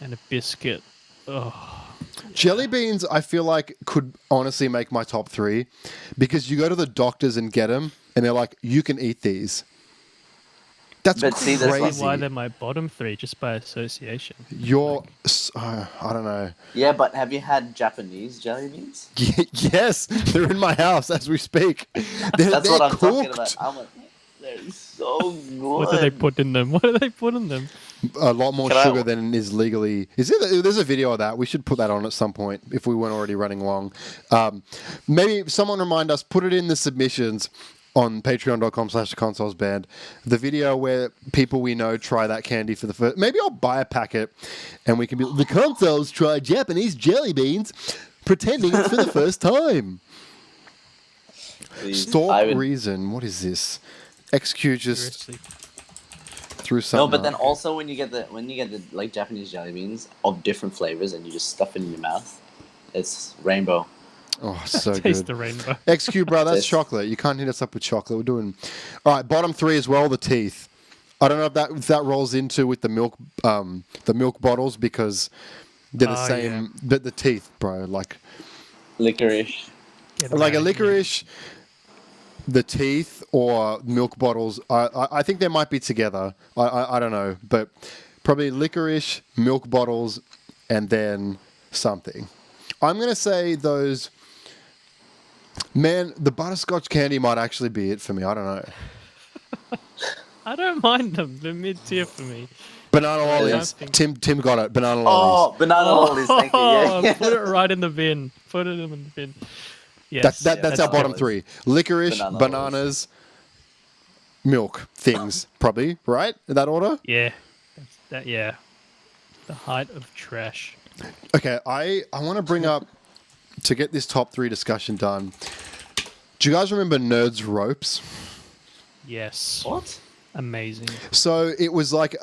Speaker 3: And a biscuit. Oh,
Speaker 1: Jelly beans, I feel like could honestly make my top three, because you go to the doctors and get them, and they're like, "You can eat these." That's
Speaker 2: But see, that's
Speaker 1: crazy.
Speaker 3: why they're my bottom three, just by association.
Speaker 1: I don't know.
Speaker 2: Yeah, but have you had Japanese jelly beans?
Speaker 1: Yes, they're in my house as we speak. They're
Speaker 2: That's what I'm
Speaker 1: cooked.
Speaker 2: talking about. I'm like, they're so good.
Speaker 3: What do they put in them? What do they put in them?
Speaker 1: A lot more
Speaker 2: Can I-
Speaker 1: sugar than is legally. There's a video of that. We should put that on at some point if we weren't already running long. Maybe someone remind us. Put it in the submissions on patreon.com/consolesband. The video where people we know try that candy for the first. Maybe I'll buy a packet, and we can be the Consoles try Japanese jelly beans, pretending it's for the first time.
Speaker 2: Please.
Speaker 1: Stalk
Speaker 2: I would-
Speaker 1: reason. What is this? XQ just
Speaker 3: Seriously.
Speaker 1: threw something.
Speaker 2: No, but then
Speaker 1: up.
Speaker 2: also when you get the like Japanese jelly beans of different flavors and you just stuff it in your mouth, it's rainbow.
Speaker 1: Oh, so
Speaker 3: Taste
Speaker 1: good.
Speaker 3: the rainbow.
Speaker 1: XQ, bro, that's
Speaker 2: Taste-
Speaker 1: chocolate. You can't hit us up with chocolate. We're doing all right. Bottom three as well. The teeth. I don't know if that rolls into with the milk bottles, because they're the
Speaker 3: Oh,
Speaker 1: same.
Speaker 3: yeah.
Speaker 1: But the teeth, bro, like
Speaker 2: Licorice.
Speaker 3: Get
Speaker 1: a
Speaker 3: around,
Speaker 1: licorice, the teeth or milk bottles. I think they might be together. I don't know, but probably licorice, milk bottles, and then something. I'm gonna say those. Man, the butterscotch candy might actually be it for me. I don't know.
Speaker 3: I don't mind them. They're mid tier for me.
Speaker 1: Banana
Speaker 3: I
Speaker 1: lollies.
Speaker 3: think-
Speaker 1: Tim got it. Banana lollies.
Speaker 2: Oh, banana lollies. Thank you. Yeah, yeah.
Speaker 3: Put it right in the bin. Put it in the bin. Yes,
Speaker 1: That's our bottom
Speaker 2: lollies.
Speaker 1: three. Licorice,
Speaker 2: Banana
Speaker 1: bananas, milk things. Probably, right? In that order?
Speaker 3: Yeah. Yeah. The height of trash.
Speaker 1: Okay, I want to bring up, to get this top three discussion done, do you guys remember Nerds Ropes?
Speaker 3: Yes.
Speaker 2: What?
Speaker 3: Amazing.
Speaker 1: So it was like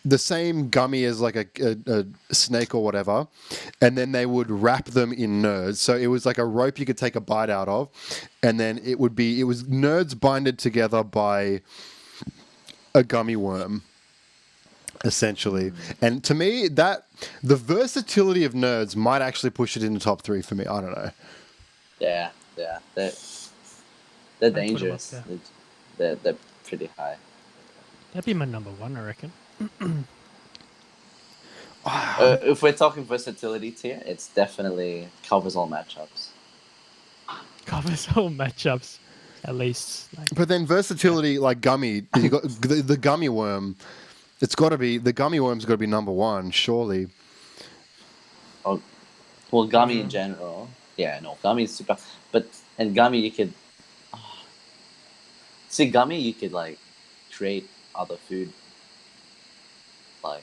Speaker 1: the same gummy as like a snake or whatever, and then they would wrap them in nerds. So it was like a rope you could take a bite out of, and then it was nerds binded together by a gummy worm, essentially. And to me, that the versatility of nerds might actually push it in the top 3 for me. I don't know.
Speaker 2: Yeah. They're
Speaker 3: put 'em up
Speaker 2: dangerous.
Speaker 3: there.
Speaker 2: They're pretty high.
Speaker 3: That'd be my number 1, I reckon.
Speaker 2: If we're talking versatility tier, it's definitely covers all matchups.
Speaker 3: Covers all matchups, at least. Like,
Speaker 1: But then versatility, like gummy, you got the gummy worm. It's got to be the gummy worm's got to be number 1, surely.
Speaker 2: Oh, well, gummy in general. Yeah, no, gummy is super. And gummy you could see gummy you could like create other food, like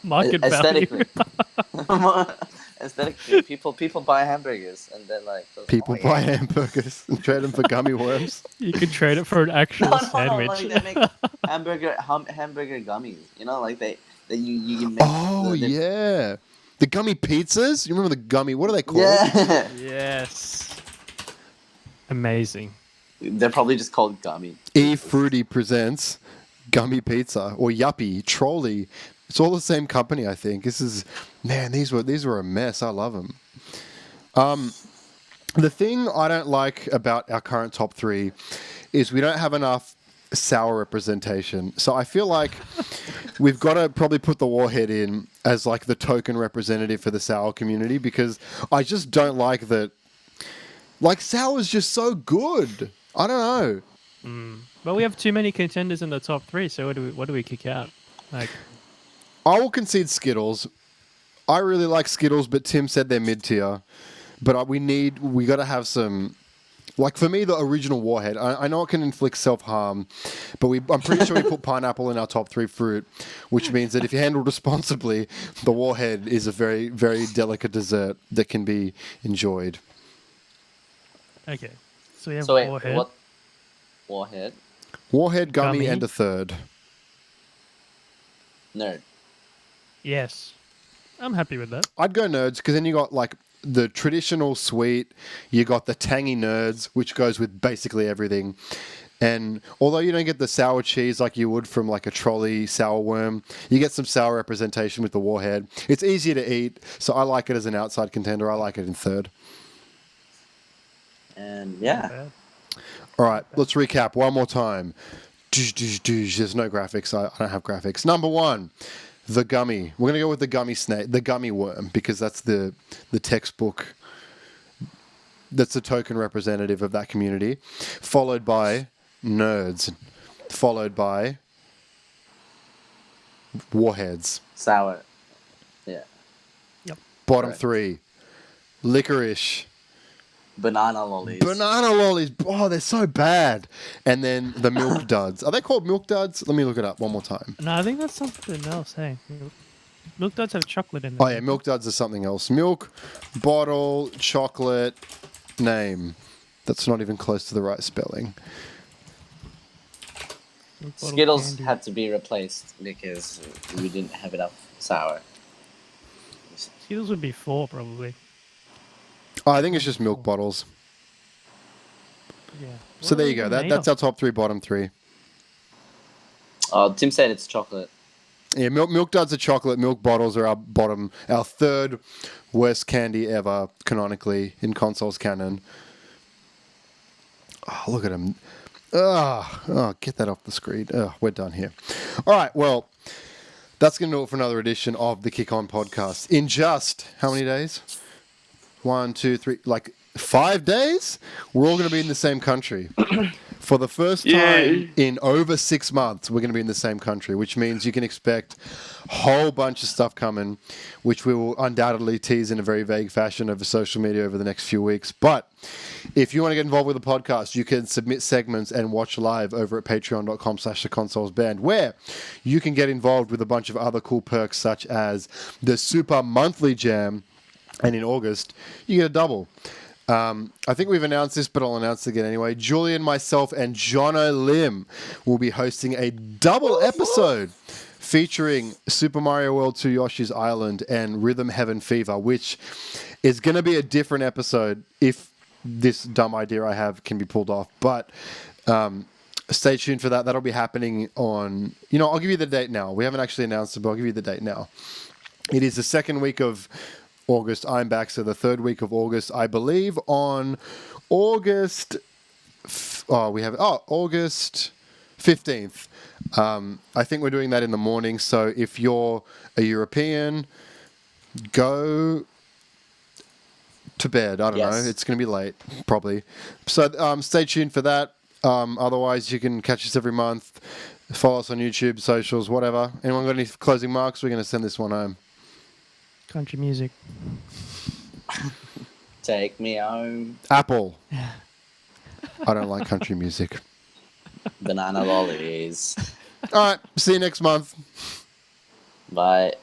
Speaker 3: market value.
Speaker 2: aesthetically. Aesthetically, people buy hamburgers and then like
Speaker 1: People buy hamburgers and trade them for gummy worms.
Speaker 3: You could trade it for an actual sandwich.
Speaker 2: like they make hamburger gummies. You know, like they you make.
Speaker 1: Oh yeah, the gummy pizzas. You remember the gummy? What are they called?
Speaker 2: Yeah,
Speaker 3: Yes. Amazing.
Speaker 2: they're probably just called gummy.
Speaker 1: Fruity presents gummy pizza or Yuppie Trolley. It's all the same company, I think. These were a mess. I love them. The thing I don't like about our current top 3 is we don't have enough sour representation. So I feel like we've got to probably put the Warhead in as like the token representative for the sour community, because I just don't like that. Like, sour's just so good. I don't know.
Speaker 3: But we have too many contenders in the top 3, so what do we kick out? Like,
Speaker 1: I will concede Skittles. I really like Skittles, but Tim said they're mid-tier. But we got to have some... Like, for me, the original Warhead, I know it can inflict self-harm, but I'm pretty sure we put pineapple in our top 3 fruit, which means that if you handle responsibly, the Warhead is a very, very delicate dessert that can be enjoyed.
Speaker 3: okay. So we have
Speaker 2: So wait,
Speaker 3: Warhead.
Speaker 2: what? Warhead?
Speaker 1: Warhead, gummy,
Speaker 3: Gummy.
Speaker 1: and a third.
Speaker 2: Nerd.
Speaker 3: Yes. I'm happy with that.
Speaker 1: I'd go nerds, because then you got, like, the traditional sweet, you got the tangy nerds, which goes with basically everything. And although you don't get the sour cheese like you would from like a trolley sour worm, you get some sour representation with the Warhead. It's easier to eat, so I like it as an outside contender. I like it in third.
Speaker 2: And yeah,
Speaker 3: Bad.
Speaker 1: All right, let's recap one more time. There's no graphics. I don't have graphics. Number 1, the gummy. We're going to go with the gummy snake, the gummy worm, because that's the textbook. That's the token representative of that community. Followed by nerds. Followed by Warheads.
Speaker 2: sour. Yeah,
Speaker 1: Bottom
Speaker 2: Correct.
Speaker 1: 3, licorice.
Speaker 2: banana lollies.
Speaker 1: Banana lollies. Oh, they're so bad. And then the milk duds. Are they called milk duds? Let me look it up one more time.
Speaker 3: No, I think that's something else. Hey, milk duds have chocolate in them.
Speaker 1: Oh, yeah, milk duds is something else. Milk, bottle, chocolate, name. That's not even close to the right spelling.
Speaker 3: Milk bottle
Speaker 2: Skittles
Speaker 3: candy.
Speaker 2: had to be replaced because we didn't have enough sour.
Speaker 3: Skittles would be 4 probably.
Speaker 1: Oh, I think it's just milk bottles.
Speaker 3: Yeah.
Speaker 1: So
Speaker 3: What
Speaker 1: there
Speaker 3: are
Speaker 1: you go.
Speaker 3: they made
Speaker 1: That's
Speaker 3: of?
Speaker 1: our top 3, bottom 3.
Speaker 2: Tim said it's chocolate.
Speaker 1: Yeah, milk duds are chocolate. Milk bottles are our bottom, our third worst candy ever, canonically, in Consouls canon. Oh, look at him. Oh, get that off the screen. We're done here. All right, well, that's going to do it for another edition of the Kick On podcast. In just, how many days? 1, 2, 3, like 5 days? We're all going to be in the same country. For the first time in over 6 months, we're going to be in the same country, which means you can expect a whole bunch of stuff coming, which we will undoubtedly tease in a very vague fashion over social media over the next few weeks. But if you want to get involved with the podcast, you can submit segments and watch live over at patreon.com/theconsolesband, where you can get involved with a bunch of other cool perks, such as the Super Monthly Jam. And in August, you get a double. I think we've announced this, but I'll announce it again anyway. Julian, myself, and Jono Lim will be hosting a double episode featuring Super Mario World 2 Yoshi's Island and Rhythm Heaven Fever, which is going to be a different episode if this dumb idea I have can be pulled off. But stay tuned for that. That'll be happening on... I'll give you the date now. We haven't actually announced it, but I'll give you the date now. It is the second week of August. I'm back, so the third week of August, I believe, on August... August 15th. I think we're doing that in the morning, so if you're a European, go to bed. I don't know. It's going to be late, probably. So stay tuned for that. Otherwise, you can catch us every month. Follow us on YouTube, socials, whatever. Anyone got any closing marks? We're going to send this one home.
Speaker 3: Country music.
Speaker 2: Take me home.
Speaker 1: Apple. I don't like country music.
Speaker 2: Banana lollies.
Speaker 1: All right. See you next month.
Speaker 2: Bye.